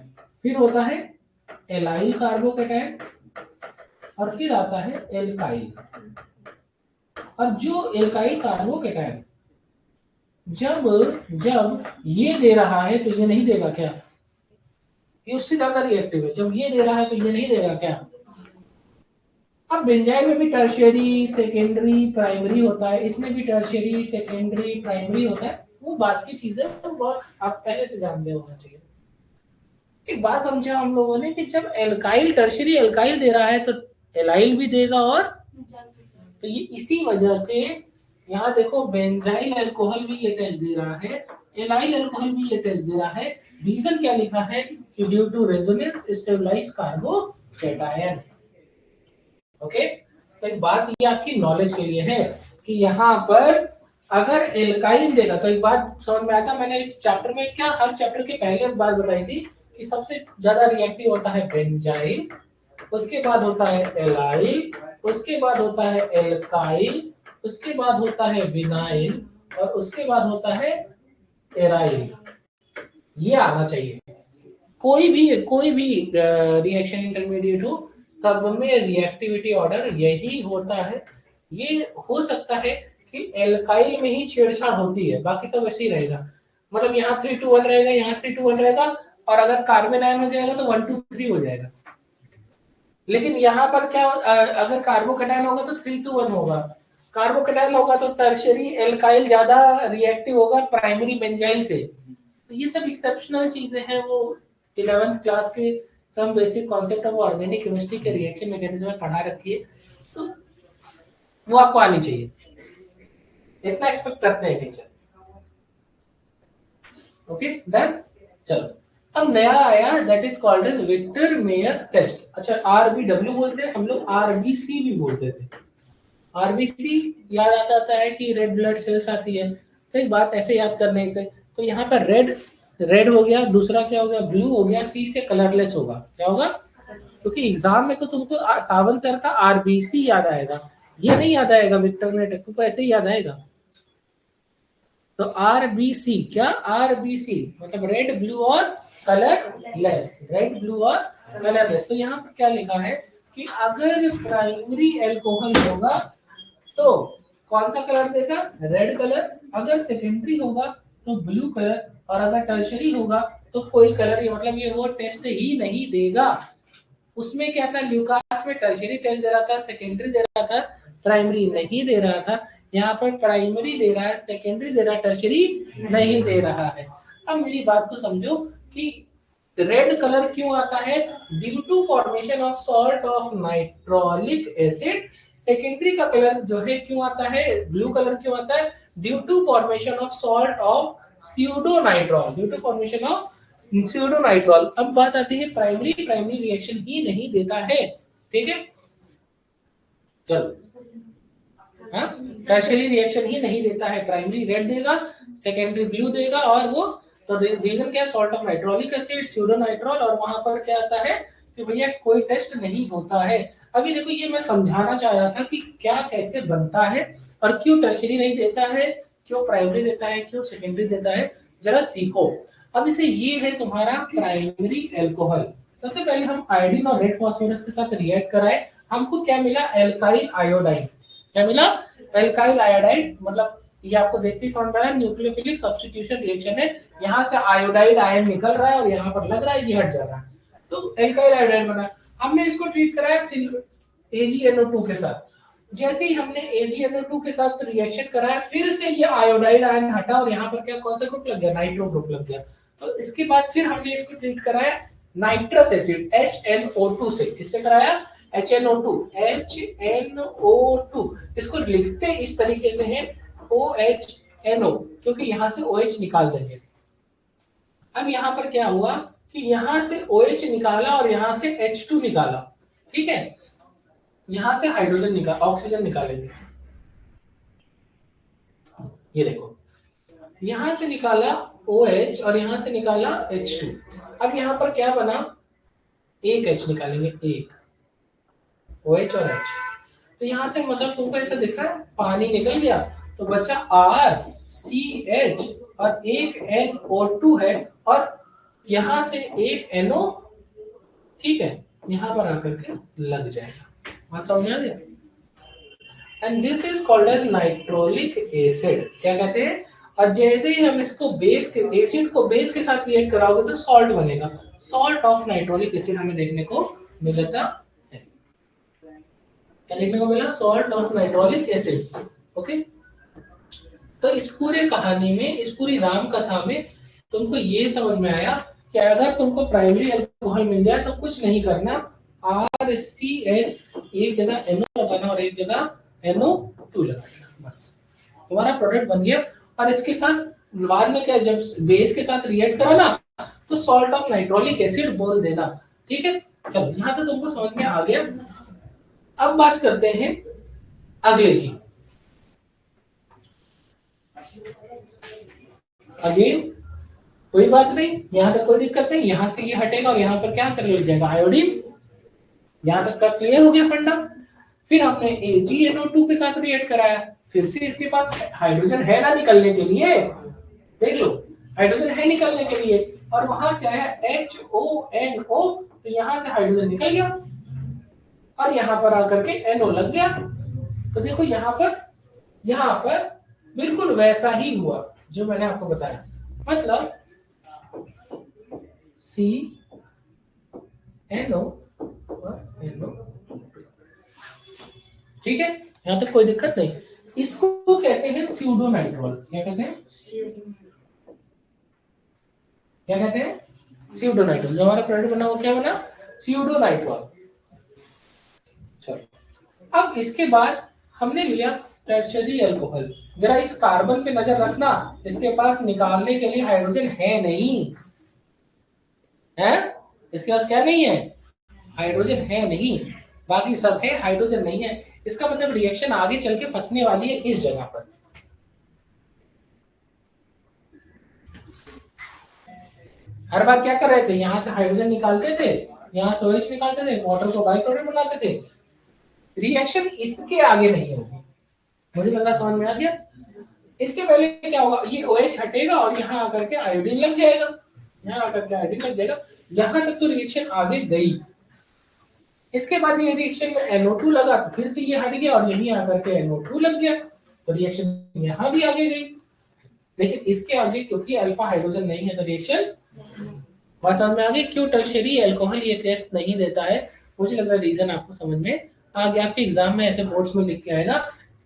फिर होता है एलाइल कार्बोकैटायन, और फिर आता है एल्काइल। और जो एल्काइल कार्बोकैटायन जब जब ये दे रहा है तो ये नहीं देगा क्या, ये उससे ज्यादा रिएक्टिव है, जब ये दे रहा है तो ये नहीं देगा क्या। अब बेंजाइल में भी टर्शियरी सेकेंडरी प्राइमरी होता है, इसमें भी टर्शियरी सेकेंडरी प्राइमरी होता है, वो बात की चीजें तो बहुत आप पहले से जानते होना चाहिए। एक बात समझा हम लोगों ने कि जब एल्काइल टर्शियरी एल्काइल दे रहा है तो एलाइल भी देगा, और तो ये इसी वजह से यहाँ देखो बेंजाइल अल्कोहल भी ये टेस्ट दे रहा है, एलाइल अल्कोहल भी ये टेस्ट दे रहा है। रीजन क्या लिखा है कि due to resonance stabilize carbocation. Okay, तो एक बात ये आपकी नॉलेज के लिए है कि यहाँ पर अगर एल्काइल देगा तो एक बात समझ में आता, मैंने इस चैप्टर में क्या हर चैप्टर के पहले बात बताई थी कि सबसे ज्यादा रिएक्टिव होता है बेंजाइल, उसके बाद होता है एलाइल, उसके बाद होता है एल्काइल, उसके बाद होता है विनाइल, और उसके बाद होता है एराइल। ये आना चाहिए, कोई भी रिएक्शन इंटरमीडिएट हो, सब में रिएक्टिविटी ऑर्डर यही होता है। ये हो सकता है कि एल्काइल में ही छेड़छाड़ होती है, बाकी सब वैसे ही रहेगा। मतलब यहाँ 3 to 1 रहेगा, यहाँ 3 to 1 रहेगा, और अगर कार्बन आयन हो जाएगा तो 1 to 3 हो जाएगा। लेकिन यहाँ पर क्या, अगर कार्बोकेटायन होगा तो 3 to 1 होगा, कार्बोकेटायन होगा तो टर्शियरी एल्काइल ज्यादा रिएक्टिव होगा प्राइमरी बेंजाइल से। तो ये सब एक्सेप्शनल चीजें हैं, वो 11th क्लास के some basic concept of organic chemistry के रिएक्शन मैकेनिज्म में पढ़ा रखी है, तो वो आपको आनी चाहिए, इतना एक्सपेक्ट करते हैं टीचर। Okay done. चलो अब नया आया, that is called as Victor Meyer test. अच्छा, RBW बोलते हैं हम लोग, RBC भी बोलते थे। RBC याद आता है कि रेड ब्लड सेल्स आती है, तो एक बात ऐसे याद करने से, तो यहाँ पर रेड रेड हो गया, दूसरा क्या हो गया, ब्लू हो गया, सी से कलरलेस होगा, क्या होगा, क्योंकि एग्जाम में तो तुमको सावंत सर का RBC याद आएगा, ये नहीं याद आएगा विक्टर मेयर टेस्ट, तुमको ऐसे ही याद आएगा। तो RBC क्या, RBC मतलब रेड ब्लू और कलरलेस, रेड ब्लू और कलरलेस। तो यहाँ पर क्या लिखा है कि अगर प्राइमरी एल्कोहल होगा तो कौन सा कलर देगा, रेड कलर, अगर सेकेंडरी होगा तो ब्लू कलर, और अगर टर्शरी होगा तो कोई कलर, ये मतलब ये वो टेस्ट ही नहीं देगा। उसमें क्या था, ल्यूकास में टर्शरी टेस्ट दे रहा था, सेकेंडरी दे रहा था, प्राइमरी नहीं दे रहा था। यहाँ पर प्राइमरी दे रहा है, सेकेंडरी दे रहा है, टर्शरी नहीं दे रहा है। अब मेरी बात को समझो कि रेड कलर क्यों आता है, due to formation of salt of nitrolic acid. Secondary का कलर जो है क्यों आता है, ब्लू कलर क्यों आता है, due to formation of salt of pseudonitrole, due to formation of pseudonitrole. अब बात आती है प्राइमरी, प्राइमरी रिएक्शन ही नहीं देता है, ठीक है। चलो, हाँ, टर्शियरी रिएक्शन ही नहीं देता है, प्राइमरी रेड देगा, सेकेंडरी ब्लू देगा, और वो तो रीजन क्या है, सॉल्ट ऑफ नाइट्रोलिक एसिड, स्यूडोनाइट्रॉल, और वहां पर क्या आता है कि भैया कोई टेस्ट नहीं होता है। अभी देखो, ये मैं समझाना चाह रहा था कि क्या कैसे बनता है और क्यों टर्शियरी नहीं देता है, क्यों प्राइमरी देता है, क्यों सेकेंडरी देता है, जरा सीखो। अब इसे, ये है तुम्हारा प्राइमरी एल्कोहल। सबसे पहले हम आयोडीन और रेड फास्फोरस के साथ रिएक्ट कराए, हमको क्या मिला, एल्काइल आयोडाइन। क्या मिला, एल्काइल आयोडाइड। मतलब ये आपको देखते ही समझ में आ रहा है, न्यूक्लियोफिलिक सब्स्टिट्यूशन रिएक्शन है, यहाँ से आयोडाइड आयन निकल रहा है और यहाँ पर लग रहा है, ये हट जा रहा है, तो एल्काइल आयोडाइड बना। हमने इसको ट्रीट कराया AgNO2 के साथ। जैसे ही हमने AgNO2 के साथ रिएक्शन कराया, फिर से ये आयोडाइड आयन हटा और यहाँ पर क्या, कौन सा ग्रुप लग गया, नाइट्रो ग्रुप लग गया। तो इसके बाद फिर हमने इसको ट्रीट कराया नाइट्रस एसिड HNO2 से। किससे कराया, HNO2, HNO2। इसको लिखते इस तरीके से है OHNO, क्योंकि यहां से OH निकाल देंगे। अब यहाँ पर क्या हुआ कि यहाँ से OH निकाला और यहाँ से H2 निकाला, ठीक है, यहाँ से हाइड्रोजन निकाल, ऑक्सीजन निकालेंगे। ये देखो, यहाँ से निकाला OH और यहाँ से निकाला H2। अब यहाँ पर क्या बना, एक H निकालेंगे, एक OH और H। तो यहाँ से मतलब तुमको ऐसा दिख रहा है, पानी निकल गया, तो बचा RCH और एक NO2 है, और यहाँ से एक NO, ठीक है, यहाँ पर आकर के लग जाएगा। बात समझ आ गया। And this is called as nitrolic acid. क्या कहते हैं, और जैसे ही हम इसको बेस के, एसिड को बेस के साथ रिएक्ट कराओगे तो सॉल्ट बनेगा, सॉल्ट ऑफ नाइट्रोलिक एसिड हमें देखने को मिलता है। क्या देखने को मिला, salt of nitrolic acid. Okay, तो इस पूरे कहानी में, इस पूरी राम कथा में तुमको ये समझ में आया कि अगर तुमको प्राइमरी अल्कोहल मिल जाए तो कुछ नहीं करना, RCH एक जगह NO लगाना और एक जगह NO2 लगाना, बस तुम्हारा प्रोडक्ट बन गया। और इसके साथ बाद में क्या, जब बेस के साथ रिएक्ट करो ना, तो सॉल्ट ऑफ नाइट्रोलिक एसिड बोल देना, ठीक है। चलो, यहाँ तो तुमको समझ में आ गया। अब बात करते हैं अगले की। अगेन कोई बात नहीं, यहाँ तक कोई दिक्कत नहीं, यहाँ से ये हटेगा और यहाँ पर क्या कर लग जाएगा, आयोडीन। यहाँ तक का क्लियर हो गया फंडा। फिर हमने AgNO2 के साथ रिएक्ट कराया, फिर से इसके पास हाइड्रोजन है ना निकलने के लिए, देख लो, हाइड्रोजन है निकलने के लिए, और वहां से आया HONO, तो यहाँ से हाइड्रोजन निकल गया। और यहाँ पर आकर के NO लग गया। तो देखो यहाँ पर बिल्कुल वैसा ही हुआ जो मैंने आपको बताया, मतलब CNO और NO। ठीक है, यहाँ तक कोई दिक्कत नहीं। इसको कहते हैं स्यूडोनाइट्रोल। क्या कहते हैं? क्या कहते हैं? स्यूडोनाइट्रोल। जो हमारा प्रोडक्ट बना वो क्या बना? स्यूडोनाइट्रोल। चलो अब इसके बाद हमने लिया टर्शरी अल्कोहल। जरा इस कार्बन पे नजर रखना, इसके पास निकालने के लिए हाइड्रोजन है नहीं है। इसके पास क्या नहीं है? हाइड्रोजन है नहीं, बाकी सब है, हाइड्रोजन नहीं है। इसका मतलब रिएक्शन आगे चल के फंसने वाली है इस जगह पर। हर बार क्या कर रहे थे, यहाँ से हाइड्रोजन निकालते थे, यहाँ से OH निकालते थे, वाटर को बाई प्रोडक्ट बनाते थे। रिएक्शन इसके आगे नहीं होगी। मुझे लग रहा समझ में आ गया। इसके पहले क्या होगा, ये OH हटेगा और यहाँ आकर के आयोडीन लग जाएगा, यहाँ आकर के आयोडीन लग जाएगा। यहाँ तक तो रिएक्शन आगे गई। इसके बाद ये रिएक्शन में NO2 लगा तो फिर से ये हट गया और यहीं आकर के NO2 लग गया, तो रिएक्शन यहाँ भी आगे गई। लेकिन इसके आगे क्योंकि अल्फा हाइड्रोजन नहीं है तो रिएक्शन बात समझ में आ गई। क्यों टर्शियरी अल्कोहल ये टेस्ट नहीं देता है? मुझे लग रहा है रीजन आपको समझ में आ गया। आपके एग्जाम में ऐसे बोर्ड्स में लिख के आएगा,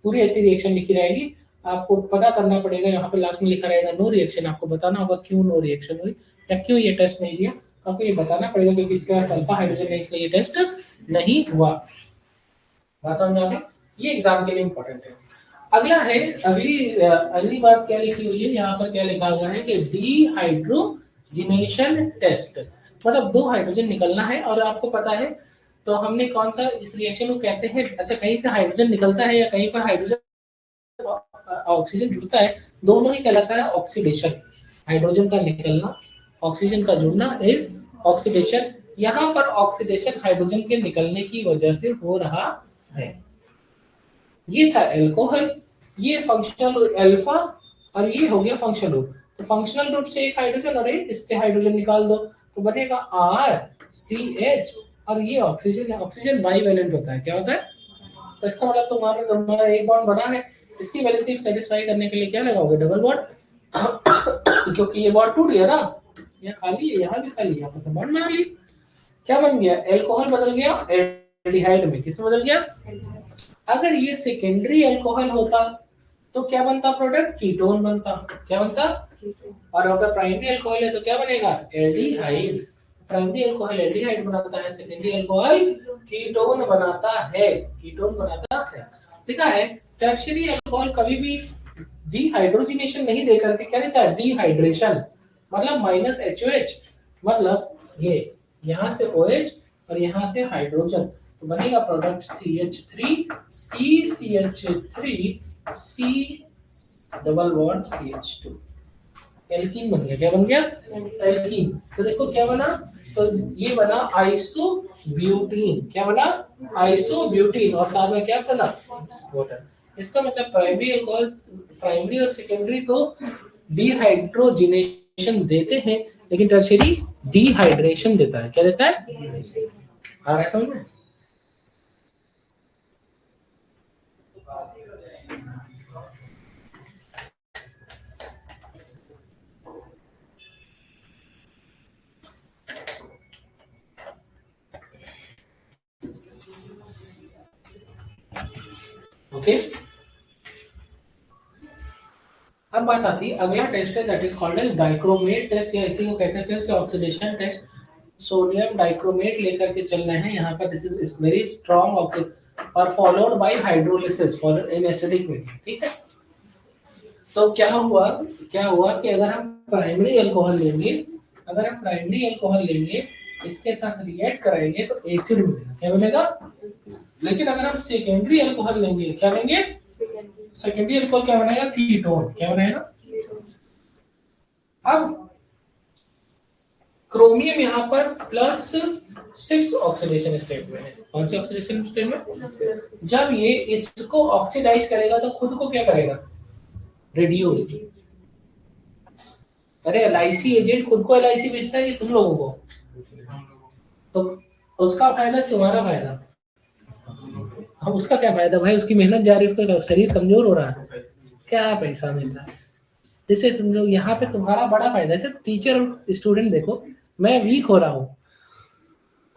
पूरी ऐसी रिएक्शन लिखी रहेगी, आपको पता करना पड़ेगा। यहाँ पे लास्ट में लिखा रहेगा नो रिएक्शन, आपको बताना होगा क्यों नो रिएक्शन हुई या क्यों ये टेस्ट नहीं दिया। आपको ये बताना पड़ेगा क्योंकि इसके पास अल्फा हाइड्रोजन है इसलिए ये टेस्ट नहीं हुआ। बात समझ में आ गई। ये एग्जाम के लिए इंपॉर्टेंट है। अगला है, अगली बात क्या लिखी हुई है यहाँ पर, क्या लिखा हुआ है कि डिहाइड्रोजिनेशन टेस्ट, मतलब दो हाइड्रोजन निकलना है और आपको पता है तो हमने कौन सा इस रिएक्शन को कहते हैं। अच्छा, कहीं से हाइड्रोजन निकलता है या कहीं पर हाइड्रोजन ऑक्सीजन जुड़ता है, दोनों ही कहलाता है ऑक्सीडेशन। हाइड्रोजन का निकलना, ऑक्सीजन का जुड़ना इज ऑक्सीडेशन। यहाँ पर ऑक्सीडेशन हाइड्रोजन के निकलने की वजह से हो रहा है। ये था एल्कोहल, ये फंक्शनल अल्फा और ये हो गया फंक्शनल ग्रुप। तो फंक्शनल ग्रुप से एक हाइड्रोजन और एक इससे हाइड्रोजन निकाल दो तो बनेगा RCH और ये ऑक्सीजन है। ऑक्सीजन बाईवैलेंट होता है। क्या होता है? तो इसका मतलब तुम्हारा एक बॉन्ड बना है, इसकी वैलेंसी सेटिस्फाई करने के लिए क्या लगाओगे? Double bond. क्योंकि ये बॉन्ड टूट गया ना, यहाँ खाली है, यहाँ भी खाली है, यहाँ पर बॉन्ड बना ली। क्या बन गया? एल्कोहल बदल गया एल्डिहाइड में। किसमें बदल गया? अगर ये सेकेंडरी अल्कोहल होता तो क्या बनता? प्रोडक्ट कीटोन बनता। क्या बनता? और अगर प्राइमरी अल्कोहल है तो क्या बनेगा? एल्डिहाइड। प्राइमरी अल्कोहल एल्डिहाइड बनाता है, सेकेंडरी अल्कोहल कीटोन बनाता है। कीटोन बनाता है। लिखा है टर्शियरी अल्कोहल कभी भी डिहाइड्रोजिनेशन नहीं देकर के क्या देता है? डिहाइड्रेशन, मतलब -HOH, मतलब ये यहाँ से OH और यहाँ से हाइड्रोजन, तो बनेगा product CH3 CCH3 C double bond CH2, alkene बन गया। क्या बन गया? एल्कीन। तो देखो क्या बना, तो ये बना आइसोब्यूटीन। क्या बना? आइसोब्यूटीन। और साथ में क्या बना? वाटर। इसका मतलब प्राइमरी अल्कोहल, प्राइमरी और सेकेंडरी तो डिहाइड्रोजिनेशन देते हैं, लेकिन टर्शियरी डिहाइड्रेशन देता है। क्या देता है? आ रहा है समझ में? ओके, अब बात आती है अगला टेस्ट है, that is called as dichromate test, या इसी को कहते हैं फिर से ऑक्सीडेशन टेस्ट। सोडियम डाइक्रोमेट लेकर के चल रहे हैं यहाँ पर। This is very strong oxygen और followed by hydrolysis for in acidic medium. ठीक है, तो क्या हुआ कि अगर हम प्राइमरी अल्कोहल लेंगे, अगर हम प्राइमरी अल्कोहल लेंगे इसके साथ रिएक्ट कराएंगे तो एसिड मिलेगा। क्या मिलेगा? लेकिन अगर हम सेकेंडरी अल्कोहल लेंगे, क्या लेंगे? सेकेंडरी अल्कोहल क्या बनेगा? कीटोन। क्या बनेगा? अब क्रोमियम यहाँ पर +6 ऑक्सीडेशन स्टेट में है। कौन सी ऑक्सीडेशन स्टेट में? जब ये इसको ऑक्सीडाइज करेगा तो खुद को क्या करेगा? रिड्यूस। अरे LIC एजेंट खुद को LIC बेचता है कि तुम लोगों को? तो उसका फायदा तुम्हारा फायदा। हम उसका क्या फायदा भाई, उसकी मेहनत जा रही है, उसका शरीर कमजोर हो रहा है, क्या पैसा मिल रहा है। जैसे समझो यहाँ पे तुम्हारा बड़ा फायदा है। जैसे टीचर और स्टूडेंट देखो, मैं वीक हो रहा हूँ,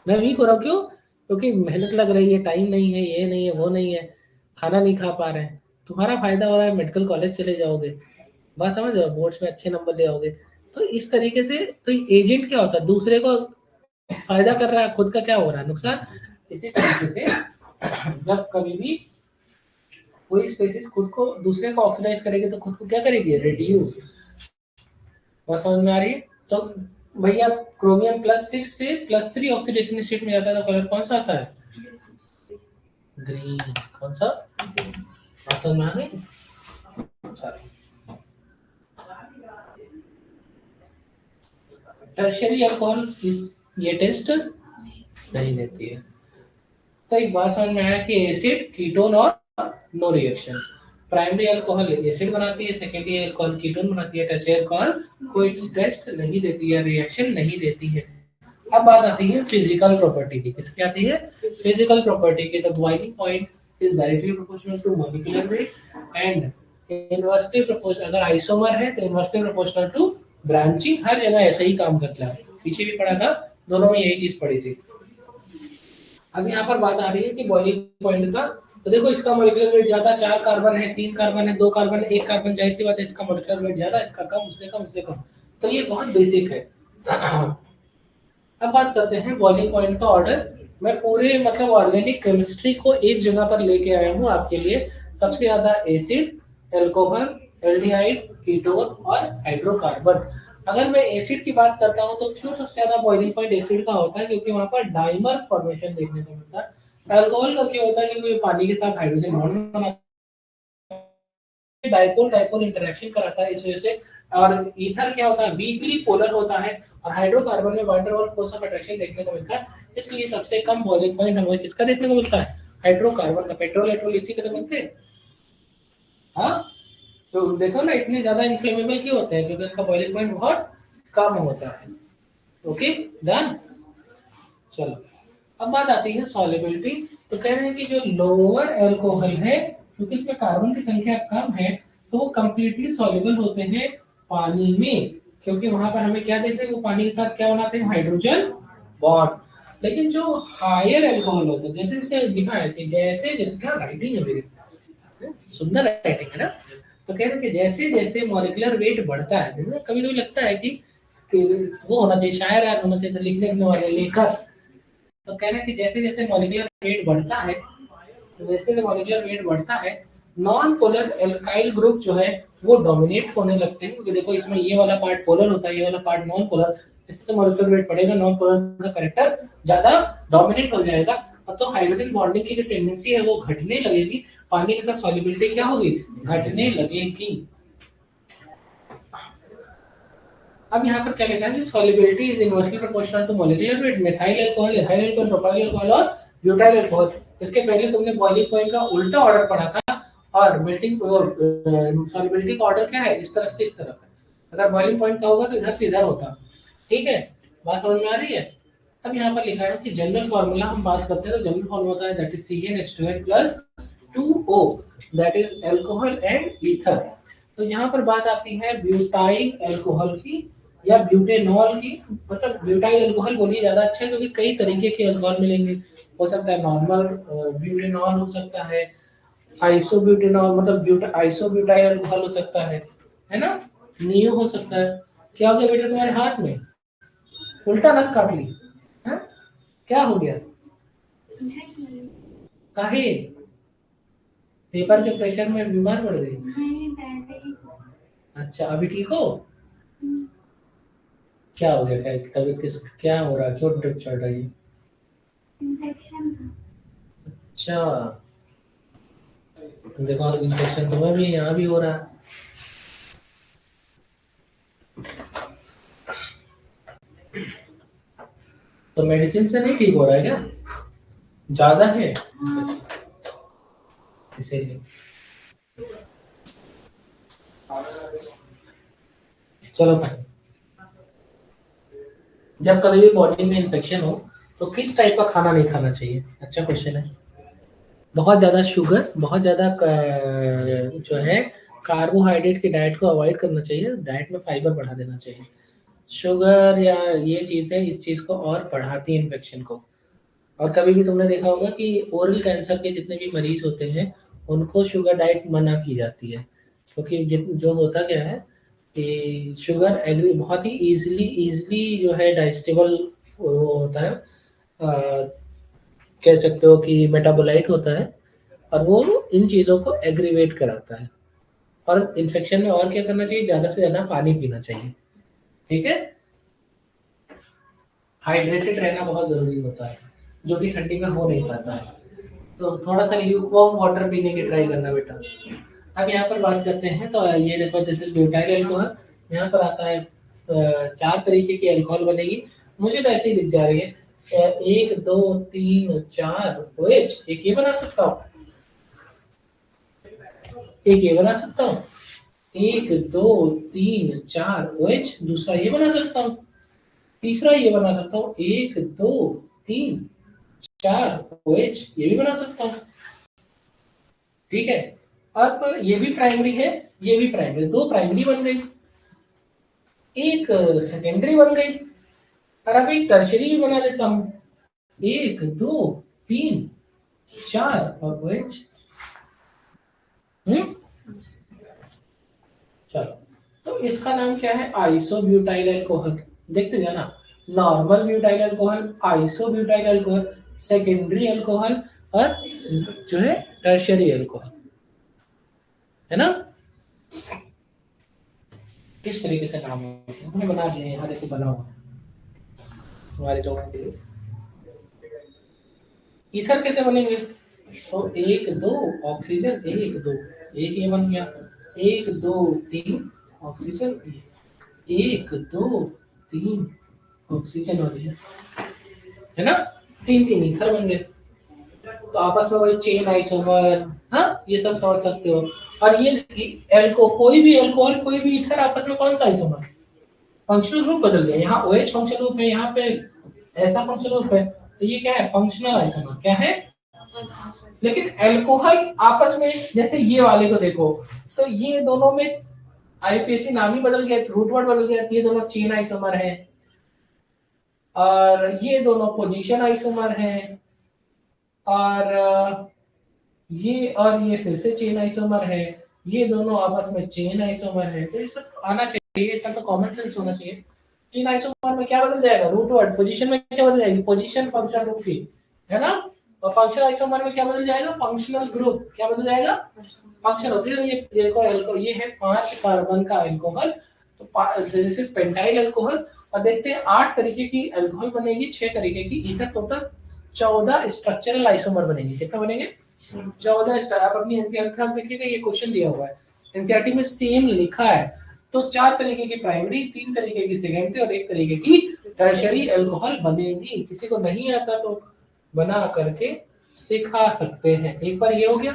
मैं वीक हो रहा हूँ क्यों? क्योंकि मेहनत लग रही है, टाइम नहीं है, ये नहीं है, वो नहीं है, खाना नहीं खा पा रहे हैं। तुम्हारा फायदा हो रहा है, मेडिकल कॉलेज चले जाओगे, बात समझ रहे हो, बोर्ड्स में अच्छे नंबर ले आओगे। तो इस तरीके से तो एजेंट क्या होता है, दूसरे को फायदा कर रहा है, खुद का क्या हो रहा है, नुकसान। इसी तरीके से जब कभी भी कोई स्पेसिस खुद को दूसरे को ऑक्सीडाइज करेगी तो खुद को क्या करेगी, रेड्यूस। बात समझ में आ रही है? तो भैया क्रोमियम +6 से +3 ऑक्सीडेशन स्टेट में जाता है तो कलर कौन सा आता है, ग्रीन। कौन सा, बात समझ में आ गई? टर्शियरी अल्कोहल ये टेस्ट नहीं देती है। तो एक बात समझ में आया कि एसिड, कीटोन और no reaction. Primary alcohol acid बनाती है, सेकेंडरी अल्कोहल कीटोन बनाती है, टर्शियरी अल्कोहल कोई टेस्ट नहीं देती है, रिएक्शन नहीं देती है। अब बात आती है फिजिकल प्रॉपर्टी की। किसकी आती है, फिजिकल प्रॉपर्टी की। The boiling point is directly proportional to molecular weight and inversely proportional, अगर आइसोमर है तो इनवर्सली प्रोपोर्शनल टू ब्रांचिंग। हर जगह ऐसे ही काम करता है, पीछे भी पढ़ा था, दोनों में यही चीज पढ़ी थी। अब यहाँ पर बात आ रही है कि बॉइलिंग पॉइंट का। तो देखो इसका मॉलिक्यूलर वेट ज्यादा, 4 कार्बन है, 3 कार्बन है, 2 कार्बन है, 1 कार्बन, जाहिर सी बात है इसका मॉलिक्यूलर वेट ज्यादा, इसका कम, उससे कम, उससे कम। तो ये बहुत बेसिक है। अब बात करते हैं बॉइलिंग पॉइंट का ऑर्डर। मैं पूरे मतलब ऑर्गेनिक केमिस्ट्री को एक जगह पर लेके आया हूँ आपके लिए। सबसे ज्यादा एसिड, एल्कोहल, एल्डिहाइड, कीटोन और हाइड्रोकार्बन। अगर मैं एसिड की बात करता हूँ तो क्यों सबसे ज्यादा बॉइलिंग पॉइंट एसिड का होता है, क्योंकि वहां पर डाइमर फॉर्मेशन देखने को मिलता है। अल्कोहल का क्यों होता है, क्योंकि पानी के साथ हाइड्रोजन बॉन्ड बनाता है, डाइपोल डाइपोल इंटरेक्शन कराता है इस वजह से। और ईथर क्या होता है, वीकली पोलर होता है। और हाइड्रोकार्बन में वाटर और फोर्स ऑफ अट्रैक्शन देखने को मिलता है, इसलिए सबसे कम बॉइलिंग पॉइंट हमें किसका देखने को मिलता है, हाइड्रोकार्बन का। पेट्रोल पेट्रोल इसी के तो मिलते हैं। हाँ, तो देखो ना इतने ज्यादा इन्फ्लेमेबल क्यों होते हैं, क्योंकि उनका बॉइलिंग पॉइंट बहुत कम होता है। Okay, done. चलो, अब बात आती है सॉल्युबिलिटी। तो कह रहे हैं कि जो लोअर अल्कोहल है, क्योंकि इसमें कार्बन की संख्या कम है, तो वो कंप्लीटली सॉल्युबल होते हैं पानी में। क्योंकि वहां पर हमें क्या देखते हैं, वो पानी के साथ क्या बनाते हैं, हाइड्रोजन बॉन्ड। लेकिन जो हायर अल्कोहल होता है, जैसे जैसे लिखा है कि जैसे जैसे क्या राइटिंग है मेरी, सुंदर राइटिंग है ना। तो कह रहे हैं कि जैसे जैसे मॉलिक्यूलर वेट बढ़ता है, कभी कभी लगता है कि वो होना चाहिए, शायर यार होना चाहिए, लिखने वाले लेखक। तो कह रहे हैं कि जैसे जैसे मॉलिक्यूलर वेट बढ़ता है, तो जैसे जैसे मॉलिक्यूलर वेट बढ़ता है, नॉन पोलर एल्काइल ग्रुप जो है वो डोमिनेट होने लगते हैं। क्योंकि देखो इसमें ये वाला पार्ट पोलर होता है, ये वाला पार्ट नॉन पोलर। जैसे तो मॉलिक्यूलर वेट बढ़ेगा, नॉन पोलर का कैरेक्टर ज्यादा डोमिनेट हो जाएगा। अब तो हाइड्रोजन बॉन्डिंग की जो टेंडेंसी है वो घटने लगेगी, पानी के साथ सॉल्युबिलिटी क्या होगी, घटने लगेगी। अब यहाँ पर क्या लिखा है, solubility is inversely proportional to molecular weight. Methyl alcohol, ethyl alcohol, propyl alcohol और ब्यूटाइल अल्कोहल। इसके पहले तुमने बॉइलिंग पॉइंट का उल्टा ऑर्डर पढ़ा था, और मेल्टिंग सॉल्युबिलिटी का ऑर्डर क्या है, इस तरफ से इस तरफ है। अगर बॉइलिंग पॉइंट का होगा तो इधर से इधर होता। ठीक है, बात समझ में आ रही है? अब यहाँ पर लिखा है कि जनरल फॉर्मूला हम बात करते हैं तो जनरल फॉर्मूला होता है that is CnH2n plus 2O, that is alcohol and ether. तो यहाँ पर बात आती है ब्यूटाइल अल्कोहल की या ब्यूटेनॉल की। मतलब ब्यूटाइल अल्कोहल बोलिए ज्यादा अच्छा है, क्योंकि कई तरीके के अल्कोहल मिलेंगे। हो सकता है नॉर्मल ब्यूटेनॉल हो सकता है, आइसोब्यूटेनॉल मतलब आइसोब्यूटाइल अल्कोहल हो सकता है ना, नियो हो सकता है। क्या हो गया बेटा तुम्हारे हाथ में, उल्टा नस काट ली? हाँ? क्या हो गया, काहे, पेपर के प्रेशर में बीमार पड़ गई? अच्छा, अभी ठीक हो? क्या हो गया, क्या तबीयत किस, क्या हो रहा है, क्यों ड्रिप चढ़ रही है? इन्फेक्शन। अच्छा, देखो इन्फेक्शन तुम्हें भी यहाँ भी हो रहा है। तो मेडिसिन से नहीं ठीक हो रहा है क्या, ज्यादा है? हाँ। इसीलिए चलो, जब कभी भी बॉडी में इन्फेक्शन हो तो किस टाइप का खाना नहीं खाना चाहिए, अच्छा क्वेश्चन है। बहुत ज़्यादा शुगर, बहुत ज़्यादा जो है कार्बोहाइड्रेट की डाइट को अवॉइड करना चाहिए, डाइट में फाइबर बढ़ा देना चाहिए। शुगर या ये चीज़ें इस चीज़ को और बढ़ाती हैं इन्फेक्शन को। और कभी भी तुमने देखा होगा कि ओरल कैंसर के जितने भी मरीज होते हैं उनको शुगर डाइट मना की जाती है, क्योंकि जो होता क्या है कि शुगर एग्री बहुत ही इजीली जो है डाइजेस्टेबल वो होता है, कह सकते हो कि मेटाबोलाइट होता है, और वो इन चीज़ों को एग्रीवेट कराता है। और इन्फेक्शन में और क्या करना चाहिए, ज़्यादा से ज़्यादा पानी पीना चाहिए। ठीक है, हाइड्रेटेड रहना बहुत ज़रूरी होता है, जो कि ठंडी में हो नहीं पाता है। तो थोड़ा सा ल्यूकवार्म वाटर पीने की ट्राई करना बेटा। अब यहाँ पर बात करते हैं, तो ये देखो जैसे ब्यूटाइल अल्कोहल यहाँ पर आता है, 4 तरीके की अल्कोहल बनेगी। मुझे तो ऐसे ही दिख जा रही है, 1 2 3 4 OH, एक ये बना सकता हूँ, एक ये बना सकता हूँ, 1 2 3 4 OH, दूसरा ये बना सकता हूँ, तीसरा ये बना सकता हूँ, 1 2 3 4 OH, ये भी बना सकता हूँ। ठीक है, अब ये भी प्राइमरी है, ये भी प्राइमरी, 2 प्राइमरी बन गई, एक सेकेंडरी बन गई, और अब एक टर्शरी भी बना देता हूँ, 1 2 3 4 और OH। चलो, तो इसका नाम क्या है, आइसोब्यूटाइल अल्कोहल। देखते जाना, normal butyl alcohol, isobutyl alcohol, secondary alcohol, और जो है टर्शरी अल्कोहल, है ना। किस तरीके से नाम हमने बना दिए, यहाँ देखो बना हुआ हमारे लोगों के लिए। ईथर कैसे बनेंगे, तो 1 2 ऑक्सीजन, 1 2, एक ये बन गया, 1 2 3 ऑक्सीजन, 1 2 3 ऑक्सीजन, और ये है ना, 3 3 ईथर बन गए। तो आपस में वही चेन आइसोमर, हाँ ये सब समझ सकते हो। और ये कोई भी अल्कोहल, कोई भी ईथर, आपस में कौन सा आइसोमर, फंक्शनल ग्रुप बदल गया, यहाँ OH फंक्शनल ग्रुप है, यहाँ पे ऐसा फंक्शनल ग्रुप है, तो ये क्या है, फंक्शनल आइसोमर क्या है। लेकिन अल्कोहल आपस में, जैसे ये वाले को देखो, तो ये दोनों में IUPAC नाम ही बदल गया, रूट वर्ड बदल गया, ये दोनों चेन आइसोमर है, और ये दोनों पोजीशन आइसोमर है, और ये फिर से चेन आइसोमर है, ये दोनों आपस में चेन आइसोमर है। तो ये सब आना चाहिए, इतना तो कॉमन सेंस होना चाहिए। चेन आइसोमर में क्या बदल जाएगा, रूट वर्ड, पोजीशन में क्या बदल जाएगी, पोजीशन फंक्शन ग्रुप की, है ना। और फंक्शनल आइसोमर में क्या बदल जाएगा, फंक्शनल ग्रुप, क्या बदल जाएगा, फंक्शन होती है। ये देखो ये है 5 कार्बन का अल्कोहल, तो दिस इज पेंटाइल अल्कोहल। और देखते हैं 8 तरीके की अल्कोहल बनेगी, 6 तरीके की, इधर टोटल 14 स्ट्रक्चरल आइसोमर बनेंगे। कितना बनेंगे, 14 स्टार। आप अपनी एनसीईआरटी में देखिएगा, ये क्वेश्चन दिया हुआ है, एनसीईआरटी में सेम लिखा है। तो 4 तरीके की प्राइमरी, 3 तरीके की सेकेंडरी, और 1 तरीके की टर्शरी अल्कोहल बनेगी। किसी को नहीं आता तो बना करके सिखा सकते हैं। एक बार ये हो गया,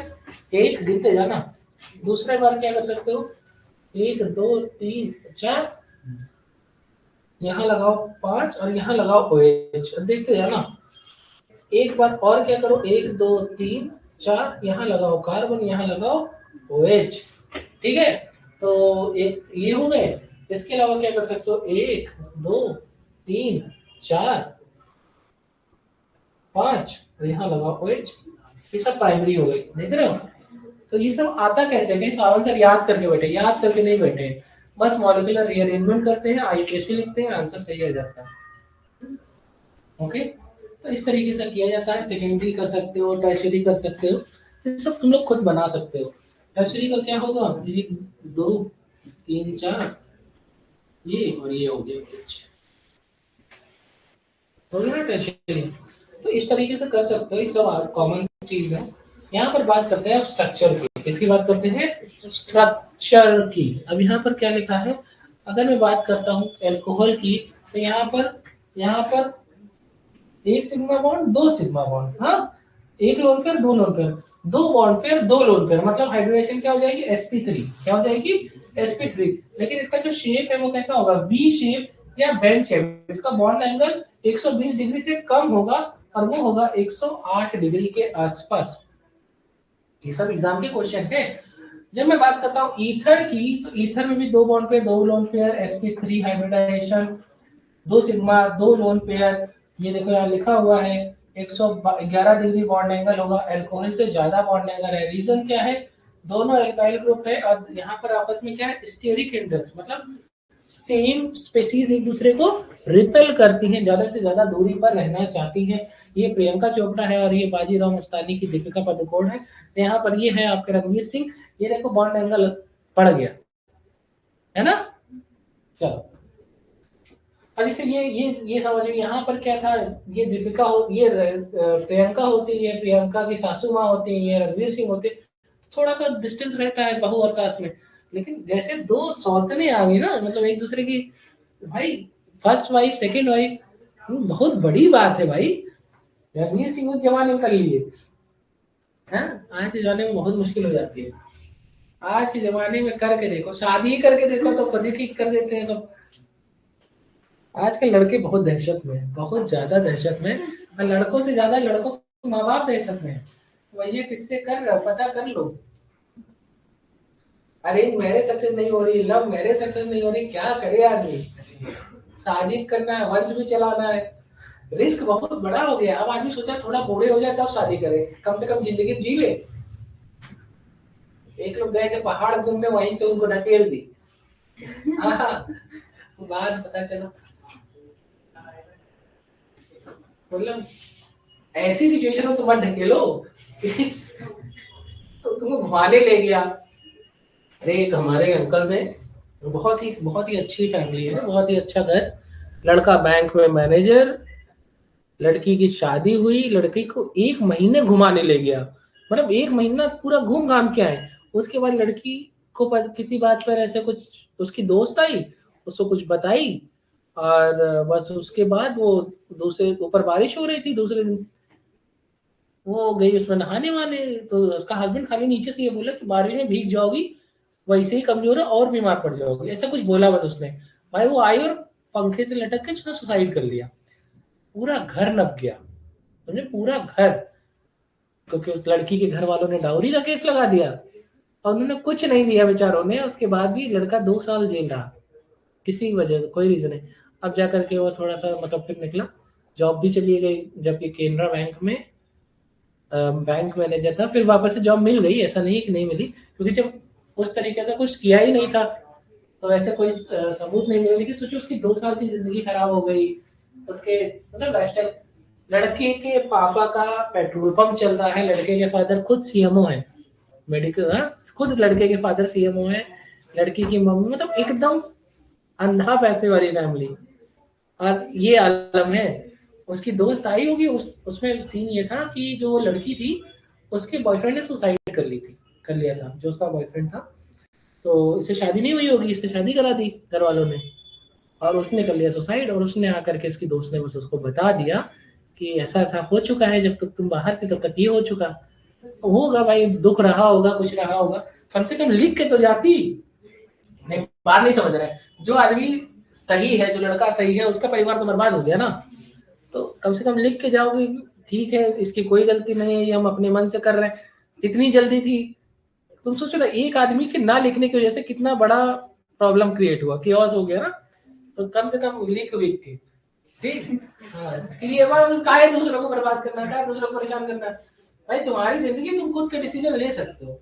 एक गिनते जाना, दूसरे बार क्या कर सकते हो, 1 2 3 4, यहाँ लगाओ 5, और यहाँ लगाओ OH, देखते जाना। एक बार और क्या करो, 1 2 3 4, यहाँ लगाओ कार्बन, यहाँ लगाओ OH। ठीक है, तो एक ये हो गए। इसके अलावा क्या कर सकते हो, 1 2 3 4 5, और यहाँ लगाओ OH। ये सब प्राइमरी हो गई, देख रहे हो। तो ये सब आता कैसे, कहीं सावन सर याद करके बैठे, याद करके नहीं बैठे, बस मॉलिक्यूलर रीअरेंजमेंट करते हैं, IUPAC लिखते हैं, आंसर सही आ जाता है। ओके, तो इस तरीके से किया जाता है। सेकेंडरी कर सकते हो, टर्शरी कर सकते हो, ये सब तुम लोग खुद बना सकते हो। टर्शरी का क्या होगा, 1 2 3 4, ये और ये हो गया कुछ, हो गया ना टर्शरी। तो इस तरीके से कर सकते हो, ये सब कॉमन चीज है। यहाँ पर बात करते हैं अब स्ट्रक्चर की, किसकी बात करते हैं, स्ट्रक्चर की। अब यहाँ पर क्या लिखा है, अगर मैं बात करता हूँ अल्कोहल की, तो यहाँ पर एक सिग्मा बॉन्ड, 2 सिग्मा बॉन्ड, हाँ, एक lone pair, 2 lone pair, 2 bond pair, 2 lone pair, मतलब हाइड्रोजन क्या हो जाएगी, sp3, क्या हो जाएगी, sp3। लेकिन इसका जो शेप है वो कैसा होगा, V शेप या बेंड शेप। इसका बॉन्ड एंगल 120 डिग्री से कम होगा, और वो होगा 108 डिग्री के आसपास। ये सब एग्जाम के क्वेश्चन है। जब मैं बात करता हूँ ईथर की, तो ईथर में भी 2 bond pair, 2 lone pair, sp3 hybridization, 2 sigma, 2 lone pair. ये देखो यहाँ लिखा हुआ है 111 डिग्री बॉन्ड एंगल होगा, अल्कोहल से ज्यादा बॉन्ड एंगल है। रीजन क्या है? दोनों एल्काइल ग्रुप है और यहाँ पर आपस में क्या है, स्टेरिक इंडेक्स, मतलब सेम स्पेसीज एक दूसरे को रिपेल करती हैं, ज्यादा से ज्यादा दूरी पर रहना चाहती हैं। ये प्रियंका चोपड़ा है और ये बाजीराव मस्तानी की दीपिका पादुकोण है। यहाँ पर ये है आपके रणवीर सिंह। ये देखो बॉन्ड एंगल पड़ गया है ना। चलो अब इसे ये समझिए यहाँ पर क्या था, ये दीपिका हो, ये प्रियंका होती है, प्रियंका की सासू माँ होती है, ये रणवीर सिंह होते, थोड़ा सा डिस्टेंस रहता है बहू और सास में। लेकिन जैसे 2 सौतने आ गई ना, मतलब एक दूसरे की, भाई फर्स्ट वाइफ सेकंड वाइफ, बहुत बड़ी बात है भाई। रणवीर सिंह उस जमाने में कर लिए हैं, आज के जमाने में बहुत मुश्किल हो जाती है। आज के जमाने में करके देखो, शादी करके देखो तो खुद ही ठीक कर देते हैं सब। आज के लड़के बहुत दहशत में है, बहुत ज्यादा दहशत में, और लड़कों से ज्यादा लड़कों के माँ बाप दहशत में है। भैया किससे कर रहे हो, पता कर लो। अरेंज मैरिज सक्सेस नहीं हो रही, लव मैरिज सक्सेस नहीं हो रही, क्या करे आदमी? शादी करना है, वंश भी चलाना है, रिस्क बहुत बड़ा हो गया। अब आदमी सोचा थोड़ा बूढ़े हो जाए तब शादी करे, कम से कम जिंदगी जी ले। एक लोग गए थे पहाड़ घूमने, वहीं से उनको ढकेल दी। हाँ, बाद पता चला, मतलब ऐसी सिचुएशन में तुम मत ढकेलो तो तुमको घुमाने ले गया। अरे एक हमारे अंकल थे, बहुत ही अच्छी फैमिली है, बहुत ही अच्छा घर, लड़का बैंक में मैनेजर, लड़की की शादी हुई, लड़की को 1 महीने घुमाने ले गया, मतलब 1 महीना पूरा घूम घाम के आए। उसके बाद लड़की को किसी बात पर ऐसे कुछ, उसकी दोस्त आई, उसको कुछ बताई, और बस उसके बाद वो दूसरे ऊपर बारिश हो रही थी, दूसरे दिन वो गई उसमें नहाने वाने, तो उसका हस्बैंड खाली नीचे से ये बोला कि बारिश में भीग जाओगी, वैसे ही कमजोर है और बीमार पड़ जाओगी, ऐसा कुछ बोला बस उसने। भाई वो आई और पंखे से लटक के उसने सुसाइड कर लिया। पूरा घर नप गया, समझे, पूरा घर। क्योंकि उस लड़की के घर वालों ने डाउरी का केस लगा दिया और उन्होंने कुछ नहीं दिया बेचारों ने। उसके बाद भी लड़का 2 साल जेल रहा, किसी वजह से, कोई रीजन नहीं। अब जाकर के वो थोड़ा सा मतलब फिर निकला, जॉब भी चली गई, जबकि केनरा बैंक में बैंक मैनेजर था, फिर वापस से जॉब मिल गई, ऐसा नहीं है कि नहीं मिली, क्योंकि जब उस तरीके का कुछ किया ही नहीं था तो ऐसे कोई सबूत नहीं मिला। लेकिन सोचो उसकी 2 साल की जिंदगी खराब हो गई, उसके मतलब लाइफस्टाइल। लड़के के पापा का पेट्रोल पंप चल रहा है, लड़के के फादर खुद सीएमओ है, मेडिकल, खुद लड़के के फादर सीएमओ है, लड़की की मम्मी, मतलब एकदम अंधा पैसे वाली फैमिली। और ये आलम है। उसकी दोस्त आई होगी, उसमें सीन ये था कि जो लड़की थी उसके बॉयफ्रेंड ने सुसाइड कर लिया था, जो उसका बॉयफ्रेंड था। तो इससे शादी नहीं हुई होगी, इससे शादी करा दी घर वालों ने, और उसने कर लिया सुसाइड। और उसने आकर के इसकी दोस्त ने बस उसको बता दिया कि ऐसा ऐसा हो चुका है, जब तक तुम बाहर थे तब तक ये हो चुका होगा। भाई दुख रहा होगा, कुछ रहा होगा, कम से कम लिख के तो जाती। नहीं, बात नहीं समझ रहा है। जो आदमी सही है, जो लड़का सही है, उसका परिवार तो बर्बाद हो गया ना। तो कम से कम लिख के जाओगे, ठीक है इसकी कोई गलती नहीं है, ये हम अपने मन से कर रहे हैं। इतनी जल्दी थी, तुम सोचो ना, एक आदमी के ना लिखने की वजह से कितना बड़ा प्रॉब्लम क्रिएट हुआ, कियोस हो गया ना। तो कम से कम लिख विक के, ठीक। हाँ, ये बात का है, दूसरों को बर्बाद करना का, दूसरों को परेशान करना। भाई तुम्हारी जिंदगी, तुम खुद के डिसीजन ले सकते हो,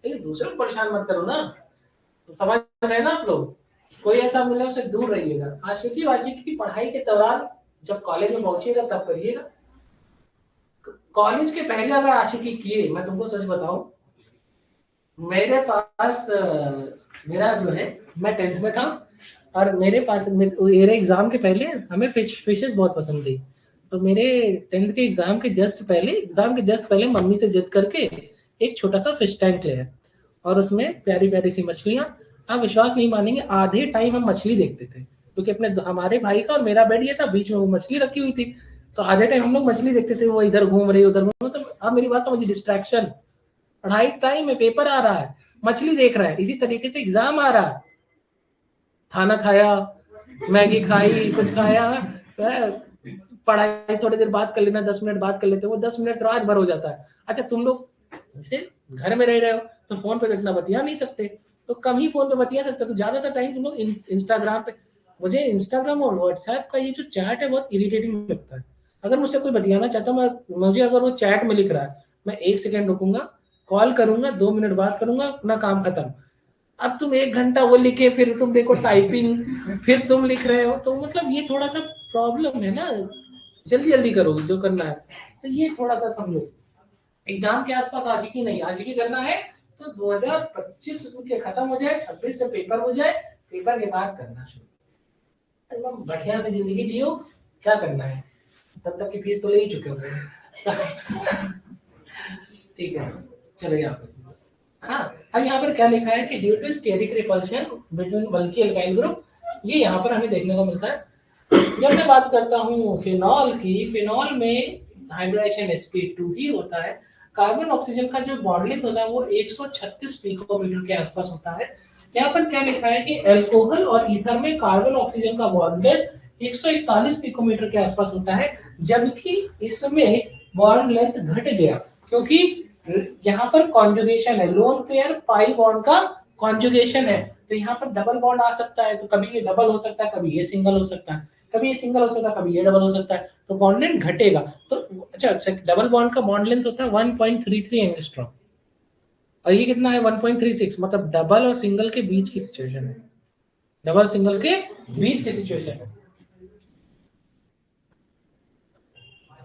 लेकिन दूसरों को परेशान मत करो ना। तो समझ रहे ना आप लोग? कोई ऐसा मिले उससे दूर रहिएगा। आशिकी वाशिकी की पढ़ाई के दौरान जब कॉलेज में पहुंचिएगा तब करिएगा। कॉलेज के पहले अगर आशिकी किए, मैं तुमको सच बताऊं, मेरे पास मेरा जो है, मैं 10th में था और मेरे पास मेरे एग्जाम के पहले हमें फिशेस बहुत पसंद थी। तो मेरे 10th के एग्जाम के जस्ट पहले मम्मी से जिद करके एक छोटा सा फिश टैंक ले आए, और उसमें प्यारी प्यारी सी मछलियां। आप विश्वास नहीं मानेंगे, आधे टाइम हम मछली देखते थे, क्योंकि अपने हमारे भाई का और मेरा बेड ये था, बीच में वो मछली रखी हुई थी। तो आधे टाइम हम लोग मछली देखते थे, वो इधर घूम रही उधर घूम। तो आप मेरी बात समझिए, डिस्ट्रैक्शन। पढ़ाई टाइम में पेपर आ रहा है, मछली देख रहा है, इसी तरीके से एग्जाम आ रहा है, खाना खाया, मैगी खाई, कुछ खाया, पढ़ाई थोड़ी देर बात कर लेना, 10 मिनट बात कर लेते, वो 10 मिनट रात भर हो जाता है। अच्छा तुम लोग जैसे घर में रह रहे हो तो फोन पे तो इतना बतिया नहीं सकते, तो कम ही फोन पे बतिया सकते, तो ज्यादातर टाइम तुम लोग इंस्टाग्राम पे। मुझे इंस्टाग्राम और व्हाट्सएप का ये जो चैट है बहुत इरिटेटिंग लगता है। अगर मुझसे कोई बतियाना चाहता है, मुझे अगर वो चैट में लिख रहा है, मैं 1 सेकंड रुकूंगा, कॉल करूंगा, 2 मिनट बात करूंगा, अपना काम खत्म। अब तुम 1 घंटा वो लिखे, फिर तुम देखो टाइपिंग, फिर तुम लिख रहे हो, तो मतलब ये थोड़ा सा प्रॉब्लम है ना। जल्दी जल्दी करो जो करना है, तो ये थोड़ा सा समझो। एग्जाम के आसपास आशिकी नहीं, आशिकी करना है तो 2025 के खत्म हो जाए, 26 से पेपर हो जाए, पेपर के बाद करना शुरू, एकदम बढ़िया से जिंदगी जियो। क्या करना है, तब तक की फीस तो ले ही चुके होंगे। ठीक है, चलो यहाँ पर। हाँ, अब यहाँ पर क्या लिखा है कि due to steric repulsion between bulky alkyl group, ये यहाँ पर हमें देखने को मिलता है। जब मैं बात करता हूँ फिनॉल की, फिनॉल में हाइब्रिडाइजेशन sp2 ही होता है। कार्बन ऑक्सीजन का जो बॉन्ड लेंथ होता है वो 136 पिकोमीटर के आसपास होता है। यहाँ पर क्या लिखा है कि अल्कोहल और ईथर में कार्बन ऑक्सीजन का बॉन्ड लेंथ 141 पिकोमीटर के आसपास होता है, जबकि इसमें बॉन्ड लेंथ घट गया क्योंकि यहाँ पर कॉन्जुगेशन है, लोन पेयर पाई बॉन्ड का कॉन्जुगेशन है, तो यहाँ पर डबल बॉन्ड आ सकता है, तो कभी ये डबल हो सकता है, कभी ये सिंगल हो सकता है, कभी ये सिंगल हो सकता है, कभी ये डबल हो सकता है, तो बॉन्ड लेंथ घटेगा। तो अच्छा, डबल बॉन्ड का बॉन्ड लेंथ होता है 1.33 एंगस्ट्रॉम, और ये कितना है 1.36, मतलब डबल और सिंगल के बीच की सिचुएशन है, डबल सिंगल के बीच की सिचुएशन है।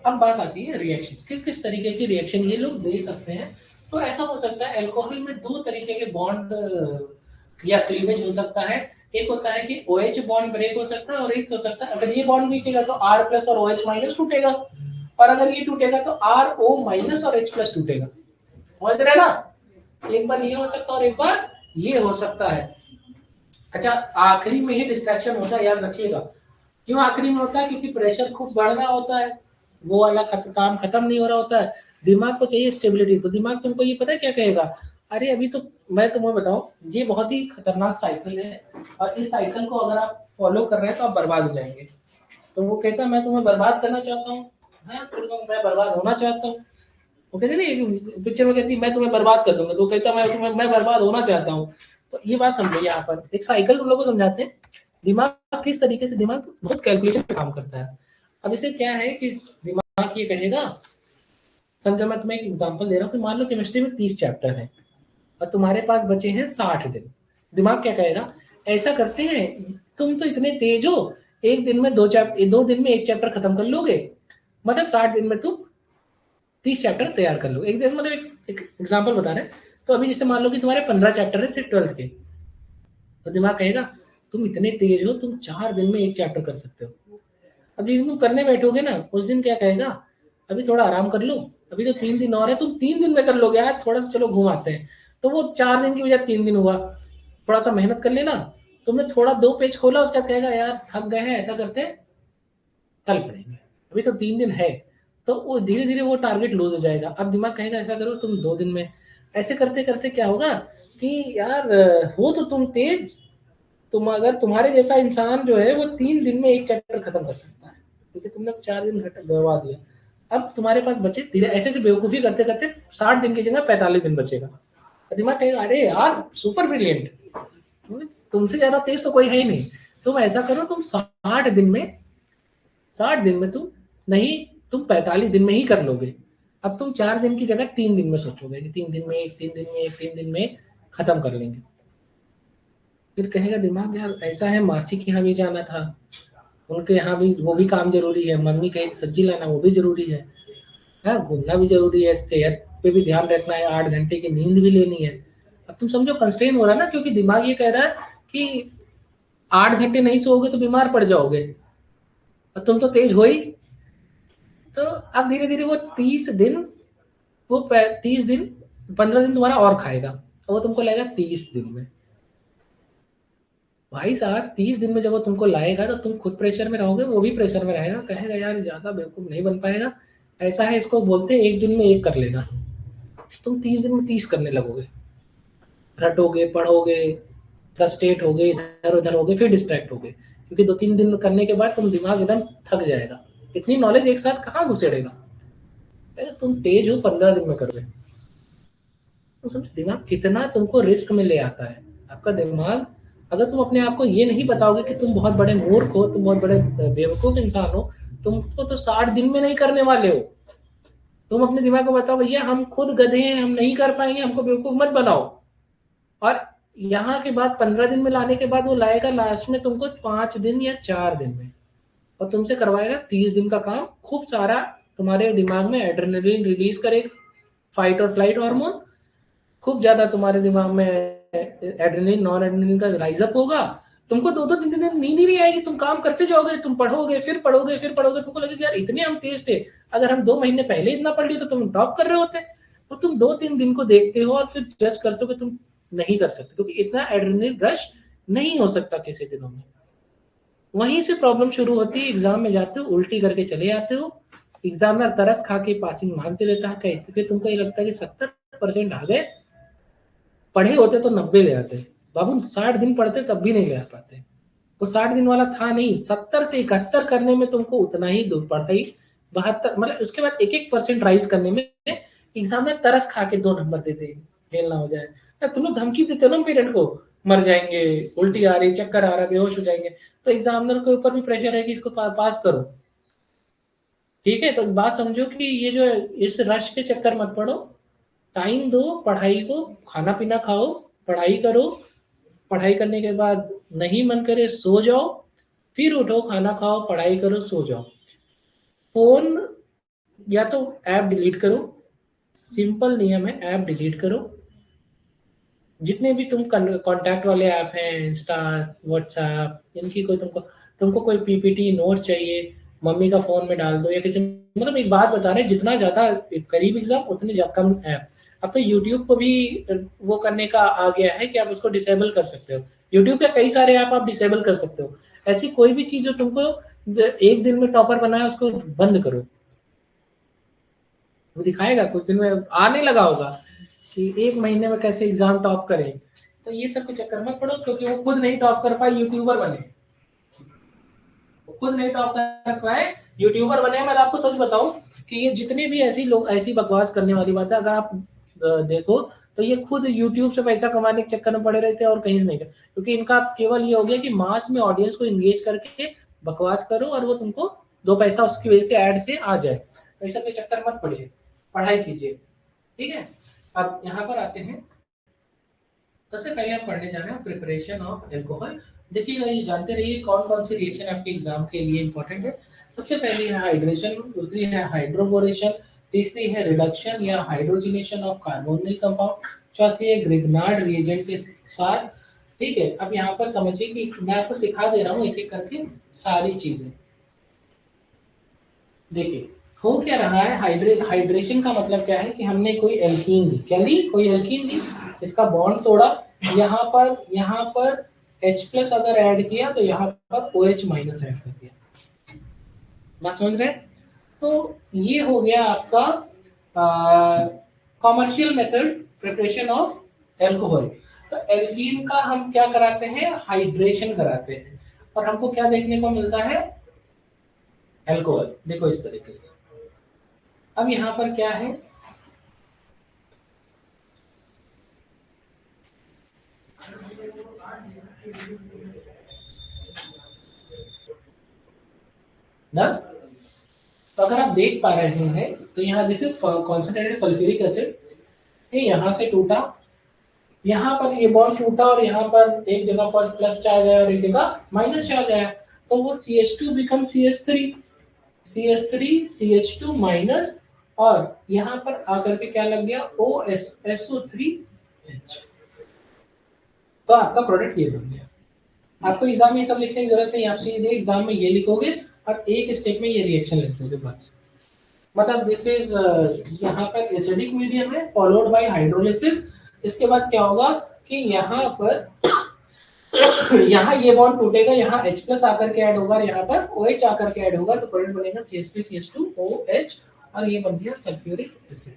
अब बात आती है रिएक्शन, किस किस तरीके की रिएक्शन ये लोग दे सकते हैं। तो ऐसा हो सकता है अल्कोहल में 2 तरीके के बॉन्ड या क्लीवेज हो सकता है। एक होता है कि OH बॉन्ड ब्रेक हो सकता है, और एक हो सकता है अगर ये बॉन्ड टूटेगा तो R प्लस और OH माइनस टूटेगा, और अगर ये टूटेगा तो RO माइनस और H प्लस टूटेगा। समझ रहे ना, एक बार ये हो सकता है और एक बार ये हो सकता है। अच्छा, आखिरी में ही डिस्ट्रैक्शन होता है, याद रखिएगा। क्यों आखिरी में होता है? क्योंकि प्रेशर खूब बढ़ रहा होता है, वो वाला काम खत्म नहीं हो रहा होता है, दिमाग को चाहिए स्टेबिलिटी, तो दिमाग तुमको ये पता है क्या कहेगा, अरे अभी तो मैं तुम्हें बताऊं, ये बहुत ही खतरनाक साइकिल है, और इस साइकिल को अगर आप फॉलो कर रहे हैं तो आप बर्बाद हो जाएंगे। तो वो कहता है मैं तुम्हें बर्बाद करना चाहता हूँ, मैं बर्बाद होना चाहता हूँ। वो कहते ना पिक्चर में कहती मैं तुम्हें बर्बाद कर दूंगा, तो कहता मैं बर्बाद होना चाहता हूँ। तो ये बात समझो, यहाँ पर एक साइकिल तुम लोगों को समझाते हैं, दिमाग किस तरीके से, दिमाग बहुत कैलकुलेशन पे काम करता है। अब इसे क्या है कि दिमाग ये कहेगा, समझो मैं तुम्हें एक एग्जांपल दे रहा हूँ कि मान लो केमिस्ट्री में 30 चैप्टर हैं और तुम्हारे पास बचे हैं 60 दिन। दिमाग क्या कहेगा, ऐसा करते हैं, तुम तो इतने तेज हो, एक दिन में 2 दिन में एक चैप्टर खत्म कर लोगे, मतलब 60 दिन में तुम 30 चैप्टर तैयार कर लो। एक दिन मतलब एक एग्जाम्पल बता रहे हैं। तो अभी जैसे मान लो कि तुम्हारे 15 चैप्टर है सिर्फ 12th के, तो दिमाग कहेगा तुम इतने तेज हो, तुम 4 दिन में एक चैप्टर कर सकते हो। अब जिस दिन तुम करने बैठोगे ना, उस दिन क्या कहेगा, अभी थोड़ा आराम कर लो, अभी तो 3 दिन और है, तुम 3 दिन में कर लोगे, आज थोड़ा सा चलो घुमाते हैं। तो वो 4 दिन की बजाय 3 दिन हुआ, थोड़ा सा मेहनत कर लेना, तुमने थोड़ा 2 पेज खोला, उसके बाद कहेगा यार थक गए हैं, ऐसा करते हैं कल पढ़ेंगे, अभी तो 3 दिन है। तो वो धीरे धीरे वो टारगेट लूज हो जाएगा। अब दिमाग कहेगा ऐसा करो तुम 2 दिन में, ऐसे करते करते क्या होगा कि यार हो तो तुम तेज, तुम अगर तुम्हारे जैसा इंसान जो है वो 3 दिन में एक चैप्टर खत्म कर सकता है, क्योंकि तुमने 4 दिन गवा दिया। अब तुम्हारे पास बचे धीरे ऐसे ऐसे बेवकूफी करते करते 60 दिन की जगह 45 दिन बचेगा। दिमाग कहेगा अरे यार सुपर ब्रिलियंट, तुमसे ज्यादा तेज तो कोई है ही नहीं, तुम ऐसा करो तुम 60 दिन में तुम नहीं, तुम 45 दिन में ही कर लोगे। अब तुम 4 दिन की जगह 3 दिन में सोचोगे कि 3 दिन में एक, 3 दिन में एक, 3 दिन में खत्म कर लेंगे। फिर कहेगा दिमाग यार ऐसा है, मासी के यहाँ भी जाना था, उनके यहाँ भी वो भी काम जरूरी है, मम्मी कही सब्जी लाना वो भी जरूरी है, हाँ घूमना भी जरूरी है, सेहत पे भी ध्यान रखना है, 8 घंटे की नींद भी लेनी है। अब तुम समझो कंस्ट्रेन हो रहा है ना, क्योंकि दिमाग ये कह रहा है कि 8 घंटे नहीं सोओगे तो बीमार पड़ जाओगे, और तुम तो तेज हो ही। तो अब धीरे धीरे वो 30 दिन, वो 30 दिन, 15 दिन तुम्हारा और खाएगा, तो वो तुमको लगेगा 30 दिन में। भाई साहब 30 दिन में जब वो तुमको लाएगा तो तुम खुद प्रेशर में रहोगे, वो भी प्रेशर में रहेगा, कहेगा यार ज्यादा बेवकूफ नहीं बन पाएगा, ऐसा है इसको बोलते हैं एक दिन में एक कर लेगा। तुम 30 दिन में 30 करने लगोगे, रटोगे, पढ़ोगे, फ्रस्ट्रेट होगे, इधर उधर होगे, फिर डिस्ट्रैक्ट होगे, क्योंकि 2-3 दिन करने के बाद तुम दिमाग एकदम थक जाएगा, इतनी नॉलेज एक साथ कहाँ घुसेड़ेगा। तुम तेज हो 15 दिन में करोगे, तो समझो दिमाग कितना तुमको रिस्क में ले आता है। आपका दिमाग, अगर तुम अपने आप को ये नहीं बताओगे कि तुम बहुत बड़े मूर्ख हो, तुम बहुत बड़े बेवकूफ इंसान हो, तुमको तो 60 दिन में नहीं करने वाले हो। तुम अपने दिमाग को बताओ भैया हम खुद गधे हैं, हम नहीं कर पाएंगे, हमको बेवकूफ मत बनाओ। और यहाँ के बाद 15 दिन में लाने के बाद वो लाएगा लास्ट में तुमको 5 दिन या 4 दिन में, और तुमसे करवाएगा 30 दिन का काम। खूब सारा तुम्हारे दिमाग में एड्रेनलिन रिलीज करेगा, फाइट और फ्लाइट हार्मोन। खूब ज्यादा तुम्हारे दिमाग में एड्रेनलिन नॉन एड्रेनलिन का राइज अप होगा। तुमको 2-2 3 दिन नींद ही नहीं आएगी, तुम काम करते जाओगे, तुम पढ़ोगे फिर पढ़ोगे फिर पढ़ोगे, तुमको लगेगा यार इतने हम तेज थे, अगर हम 2 महीने पहले इतना पढ़ लिए तो तुम टॉप कर रहे होते। तो तुम 2-3 दिन को देखते हो और फिर जज करते हो कि तुम नहीं कर सकते, क्योंकि इतना एड्रेनलिन रश नहीं हो सकता किसी दिनों में। वहीं से प्रॉब्लम शुरू होती है। एग्जाम में जाते हो उल्टी करके चले आते हो, एग्जामिनर तरस खा के पासिंग मार्क्स दे देता है, कहते तुमको ये लगता है कि 70% आ गए, पढ़े होते तो 90 ले आते। बाबू 60 दिन पढ़ते तब भी नहीं ले आ पाते। वो 60 दिन वाला था नहीं, 70 से 71 करने में तुमको उतना ही दूर पढ़ाई, 72 मतलब उसके बाद 1-1% राइज करने में एग्जाम में तरस खा के 2 नंबर देते, फेल ना हो जाए। तुम लोग धमकी देते हो ना पेरेंट को, मर जाएंगे, उल्टी आ रही, चक्कर आ रहा, बेहोश हो जाएंगे, तो एग्जामिनर के ऊपर भी प्रेशर है कि इसको पास करो। ठीक है, तो बात समझो कि ये जो इस रश के चक्कर मत पड़ो, टाइम दो पढ़ाई को, खाना पीना खाओ, पढ़ाई करो, पढ़ाई करने के बाद नहीं मन करे सो जाओ, फिर उठो, खाना खाओ, पढ़ाई करो, सो जाओ। फोन या तो ऐप डिलीट करो, सिंपल नियम है, ऐप डिलीट करो। जितने भी तुम कांटेक्ट वाले ऐप हैं, इंस्टा, व्हाट्सएप, इनकी कोई तुमको कोई पीपीटी नोट चाहिए, मम्मी का फोन में डाल दो, या किसी, मतलब एक बात बता रहे हैं, जितना ज्यादा करीब एग्जाम उतने कम ऐप। अब तो यूट्यूब को भी वो करने का आ गया है कि आप उसको डिसेबल कर सकते हो। यूट्यूब पे कई सारे ऐप आप डिसेबल कर सकते हो। ऐसी कोई भी चीज जो तुमको एक दिन में टॉपर बनाए उसको बंद करो। वो दिखाएगा कुछ दिन में आने लगा होगा कि 1 महीने में कैसे एग्जाम टॉप करें। तो ये सब के चक्कर में पड़ो, क्योंकि वो खुद नहीं टॉप कर पाए, यूट्यूबर बने। वो खुद नहीं टॉप कर पाए, यूट्यूबर बने। मैं आपको सच बताऊं कि ये जितने भी ऐसी लोग ऐसी बकवास करने वाली बात है, अगर आप देखो तो ये खुद यूट्यूब से पैसा कमाने के चक्कर में पड़े रहते हैं और कहीं से नहीं कर, क्योंकि इनका केवल ये हो गया कि मास में ऑडियंस को इंगेज करके बकवास करो और वो तुमको 2 पैसा उसकी वजह से ऐड से आ जाए। तो इस सब के चक्कर मत पड़िए, पढ़ाई कीजिए। ठीक है, अब यहाँ पर आते हैं। सबसे पहले आप पढ़ने जा रहे हैं प्रिपरेशन ऑफ एल्कोहल। देखिएगा, ये जानते रहिए कौन कौन सी रिएक्शन आपके एग्जाम के लिए इंपॉर्टेंट है। सबसे पहली है हाइड्रेशन, दूसरी है हाइड्रोबोरेशन, तीसरी है रिडक्शन या हाइड्रोजिनेशन ऑफ कार्बोनिल कंपाउंड, चौथी है ग्रिग्नार्ड रिएजेंट के साथ। ठीक है, अब यहाँ पर समझिए कि मैं आपको सिखा दे रहा हूँ एक एक करके सारी चीजें। देखिए हो क्या रहा है, हाइड्रेशन का मतलब क्या है कि हमने कोई एल्कीन ली, क्या ली, कोई एल्कीन ली, इसका बॉन्ड तोड़ा, यहाँ पर H+ अगर ऐड किया तो यहाँ पर OH- ऐड कर दिया। बात समझ रहे हैं? तो ये हो गया आपका commercial method preparation of alcohol. तो एल्कीन का हम क्या कराते हैं, हाइड्रेशन कराते हैं, और हमको क्या देखने को मिलता है, एल्कोहल। देखो इस तरीके से। अब यहाँ पर क्या है, ना, तो अगर आप देख पा रहे हैं तो यहाँ this is concentrated sulphuric acid, ये यहाँ से टूटा, यहाँ पर ये बॉन्ड टूटा और यहाँ पर एक जगह पर प्लस चार्ज आया और एक जगह माइनस चार्ज आया, तो वो CH2 become CH3, CH3 CH2 minus, और यहाँ पर आकर के क्या लग गया, OS SO3H। तो आपका प्रोडक्ट ये बन गया। आपको एग्जाम में ये सब लिखने की जरूरत नहीं, आप सीधे एग्जाम में ये लिखोगे और एक स्टेप में ये रिएक्शन लिख दोगे बस। मतलब दिस इज यहाँ पर एसिडिक मीडियम है फॉलोड बाय हाइड्रोलिसिस। इसके बाद क्या होगा कि यहाँ पर यहाँ ये बॉन्ड टूटेगा, यहाँ H+ आकर के ऐड होगा और यहाँ पर OH आकर के ऐड होगा, तो प्रोडक्ट बनेगा CH3 CH2 OH, और ये बन गया सल्फ्यूरिक एसिड।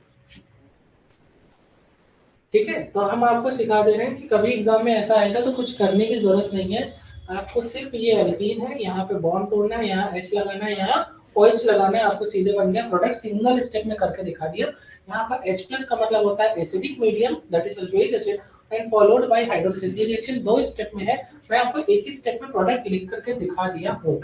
ठीक है, तो हम आपको सिखा दे रहे हैं कि कभी एग्जाम में ऐसा आएगा तो कुछ करने की जरूरत नहीं है, आपको सिर्फ ये एल्कीन है, यहाँ पे बॉन्ड तोड़ना है, यहाँ H लगाना है, यहाँ OH लगाना है, आपको सीधे बन गया प्रोडक्ट। सिंगल स्टेप में करके दिखा दिया यहाँ पर H+ का मतलब होता है acidic medium that is sulphuric acid and followed by hydrolysis. ये रिएक्शन 2 स्टेप में है, मैं आपको एक ही स्टेप में प्रोडक्ट लिख करके दिखा दिया हूँ।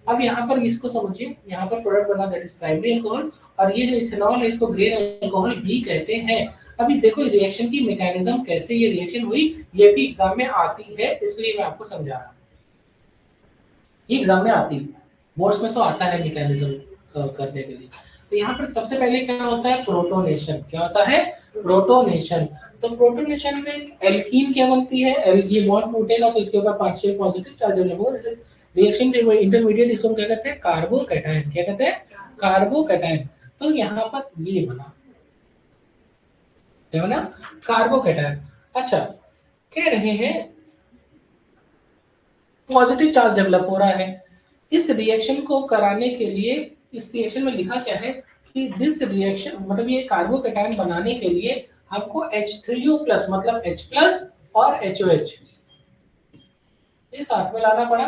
अब यहाँ पर इसको समझिए, यहाँ पर प्रोडक्ट बना दैट इज प्राइमरी अल्कोहल, और ये जो इथेनॉल है इसको ग्रेन अल्कोहल भी कहते हैं। अभी देखो रिएक्शन की मैकेनिज्म कैसे ये रिएक्शन हुई, ये भी एग्जाम में आती है, इसलिए मैं आपको समझा रहा हूँ। ये एग्जाम में आती है, बोर्ड्स में तो आता है मैकेनिज्म सॉल्व करने के लिए। तो यहाँ पर सबसे पहले क्या होता है, प्रोटोनेशन। क्या होता है, प्रोटोनेशन। तो प्रोटोनेशन में एल्कीन क्या बनती है, ये बॉन्ड टूटेगा तो इसके ऊपर पार्शियल पॉजिटिव चार्ज डेवलप होगा, रिएक्शन इंटरमीडिएट, इसको क्या कहते हैं, कार्बोकैटायन। क्या कहते हैं, कार्बोकैटायन। तो यहाँ पर ये बना, क्या बना, कार्बोकैटायन। अच्छा, कह रहे हैं पॉजिटिव चार्ज डेवलप हो रहा है। इस रिएक्शन को कराने के लिए, इस रिएक्शन में लिखा क्या है कि दिस रिएक्शन, मतलब ये कार्बोकैटायन बनाने के लिए हमको H3O+ मतलब H+ और HOH ये साथ में लाना पड़ा,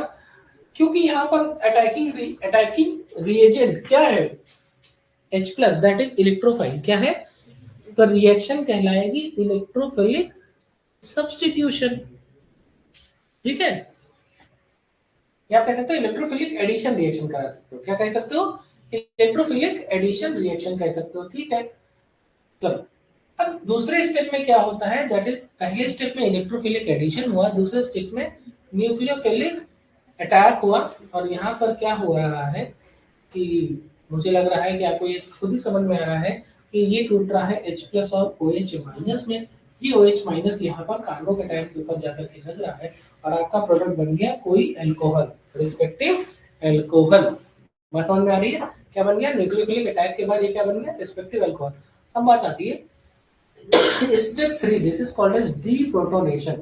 क्योंकि यहाँ पर अटैकिंग रिएजेंट क्या है, H+ दैट इज इलेक्ट्रोफाइल। क्या है, तो रिएक्शन कहलाएगी इलेक्ट्रोफिलिक सब्स्टिट्यूशन। ठीक है, या आप कह सकते हो इलेक्ट्रोफिलिक एडिशन रिएक्शन करा सकते हो। क्या कह सकते हो, इलेक्ट्रोफिलिक एडिशन रिएक्शन कह सकते हो। ठीक है, चलो अब दूसरे स्टेप में क्या होता है, दैट इज पहले स्टेप में इलेक्ट्रोफिलिक एडिशन हुआ, दूसरे स्टेप में न्यूक्लियोफिलिक अटैक हुआ। और यहाँ पर क्या हो रहा है कि मुझे लग रहा है कि आपको ये खुद ही समझ में आ रहा है कि ये टूट रहा है H+ और OH- में। ये OH- यहाँ पर कार्बोकैटायन के ऊपर जाकर के लग रहा है और आपका प्रोडक्ट बन गया कोई अल्कोहल, रिस्पेक्टिव अल्कोहल। बात समझ में आ रही है, क्या बन गया, न्यूक्लियोफिलिक अटैक के बाद ये क्या बन गया, रिस्पेक्टिव अल्कोहल। अब बात आती है step 3, this is called as deprotonation.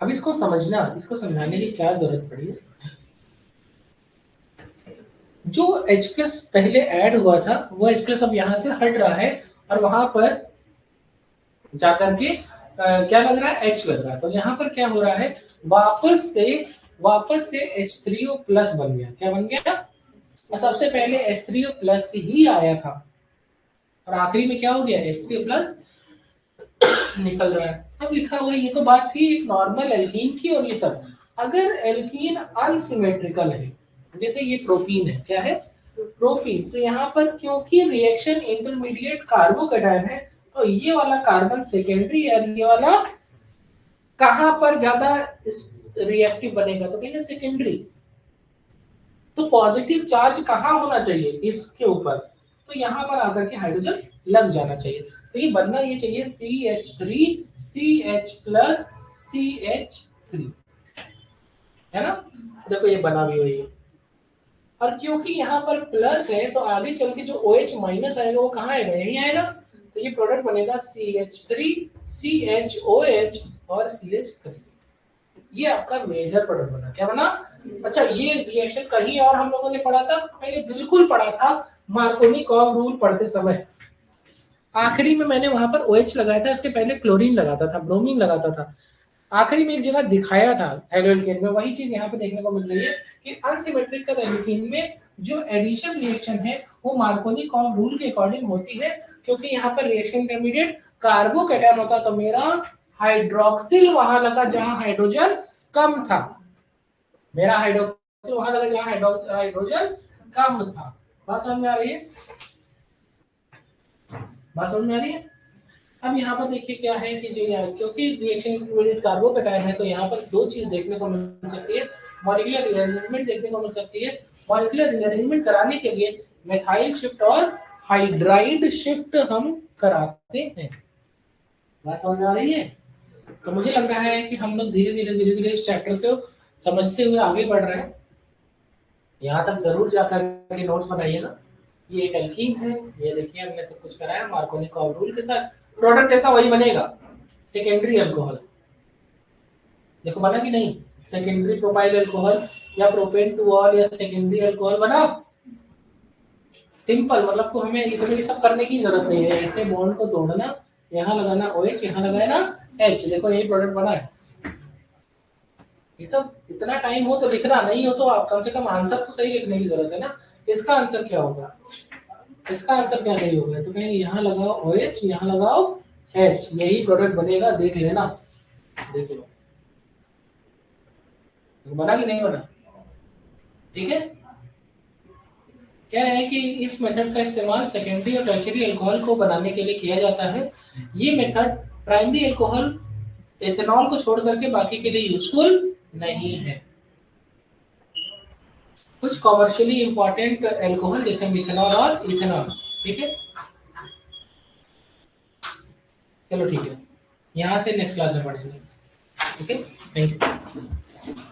अब इसको समझना, इसको समझाने की क्या जरूरत पड़ी है, जो H+ पहले ऐड हुआ था वो H+ अब यहाँ से हट रहा है और वहां पर जाकर के क्या लग रहा है, H लग रहा है। तो यहाँ पर क्या हो रहा है, वापस से H3O+ बन गया। क्या बन गया, और सबसे पहले H3O+ ही आया था और आखिरी में क्या हो गया, H3O+ निकल रहा है। अब लिखा हुआ ये तो बात थी एक नॉर्मल एल्कीन की, और ये सब अगर एल्कीन अनसिमेट्रिकल है, जैसे ये प्रोपीन है, क्या है, प्रोपीन, तो यहाँ पर क्योंकि रिएक्शन इंटरमीडिएट कार्बोकैटायन है, तो ये वाला कार्बन सेकेंडरी है, ये वाला कहां पर ज्यादा रिएक्टिव बनेगा, तो कहेंगे सेकेंडरी। तो पॉजिटिव चार्ज कहाँ होना चाहिए, इसके ऊपर, तो यहाँ पर आकर के हाइड्रोजन लग जाना चाहिए। तो ये बनना ये चाहिए CH3CH+CH3, है ना। देखो ये बना भी हुई है, और क्योंकि यहाँ पर प्लस है तो आगे चल के जो OH- आएगा वो कहाँ आएगा, यही आएगा। तो ये प्रोडक्ट बनेगा CH3 CHOH और CH3। ये आपका मेजर प्रोडक्ट बना, क्या बना। अच्छा, ये रिएक्शन कहीं और हम लोगों ने पढ़ा था, पहले बिल्कुल पढ़ा था मार्कोनिकॉव रूल पढ़ते समय, आखिरी में मैंने वहां पर OH लगाया था, इसके पहले क्लोरीन लगाता था, ब्रोमीन लगाता था, आखिरी में एक जगह दिखाया था हेलोल्केन में। वही चीज यहाँ पे देखने को मिल रही है कि अनसिमेट्रिकल एल्कीन में जो एडिशन रिएक्शन है वो मार्कोनिकॉव रूल के अकॉर्डिंग होती है, क्योंकि यहाँ पर रिएक्शन इंटरमीडिएट कार्बोकैटायन होता, तो मेरा हाइड्रोक्सिल वहां लगा जहां हाइड्रोजन कम था, मेरा हाइड्रोक्सिल वहां लगा जहां हाइड्रोजन कम था। बात समझ में आ रही है, बात समझ में आ रही है। अब यहाँ पर देखिए क्या है कि जो यहाँ क्योंकि रिएक्शन इंटरमीडिएट कार्बोकैटायन है, तो यहाँ पर दो चीज देखने को मिल सकती है, मॉलिक्यूलर रीअरेंजमेंट देखने को मिल सकती है। मॉलिक्यूलर रीअरेंजमेंट कराने के लिए मेथाइल शिफ्ट और हाइड्राइड शिफ्ट हम कराते हैं। बात समझ में आ रही है। तो मुझे लग रहा है कि हम लोग धीरे धीरे इस चैप्टर को समझते हुए आगे बढ़ रहे हैं। यहाँ तक जरूर जाकर के नोट्स बनाइएगा। ये एक एल्कीन है, ये देखिए हमने सब कुछ कराया मार्कोनिकॉव रूल के साथ, प्रोडक्ट देखा वही बनेगा, सेकेंडरी अल्कोहल। देखो बना कि नहीं, सेकेंडरी प्रोपाइल अल्कोहल या प्रोपेन टू ऑल या सेकेंडरी अल्कोहल बना। सिंपल, मतलब को हमें इतने सब करने की जरूरत नहीं है, ऐसे बॉन्ड को तोड़ना, यहाँ लगाना OH, यहाँ लगाना H, देखो यही प्रोडक्ट बना है। ये सब इतना टाइम हो तो लिखना, नहीं हो तो आप कम से कम आंसर तो सही लिखने की जरूरत है ना। इसका आंसर क्या होगा, इसका आंसर क्या नहीं होगा, तो कहेंगे यहाँ लगाओ OH, यहाँ लगाओ H, यही प्रोडक्ट बनेगा, देख लेना। देख लो बना कि नहीं बना। ठीक है, कह रहे हैं कि इस मेथड का इस्तेमाल सेकेंडरी और टर्शियरी अल्कोहल को बनाने के लिए किया जाता है। ये मेथड प्राइमरी अल्कोहल एथेनॉल को छोड़ करके बाकी के लिए यूजफुल नहीं है। कुछ कॉमर्शियली इंपॉर्टेंट अल्कोहल जैसे मिथेनॉल और इथेनॉल। ठीक है, चलो ठीक है, यहाँ से नेक्स्ट क्लास में पढ़ेंगे। Okay, thank you.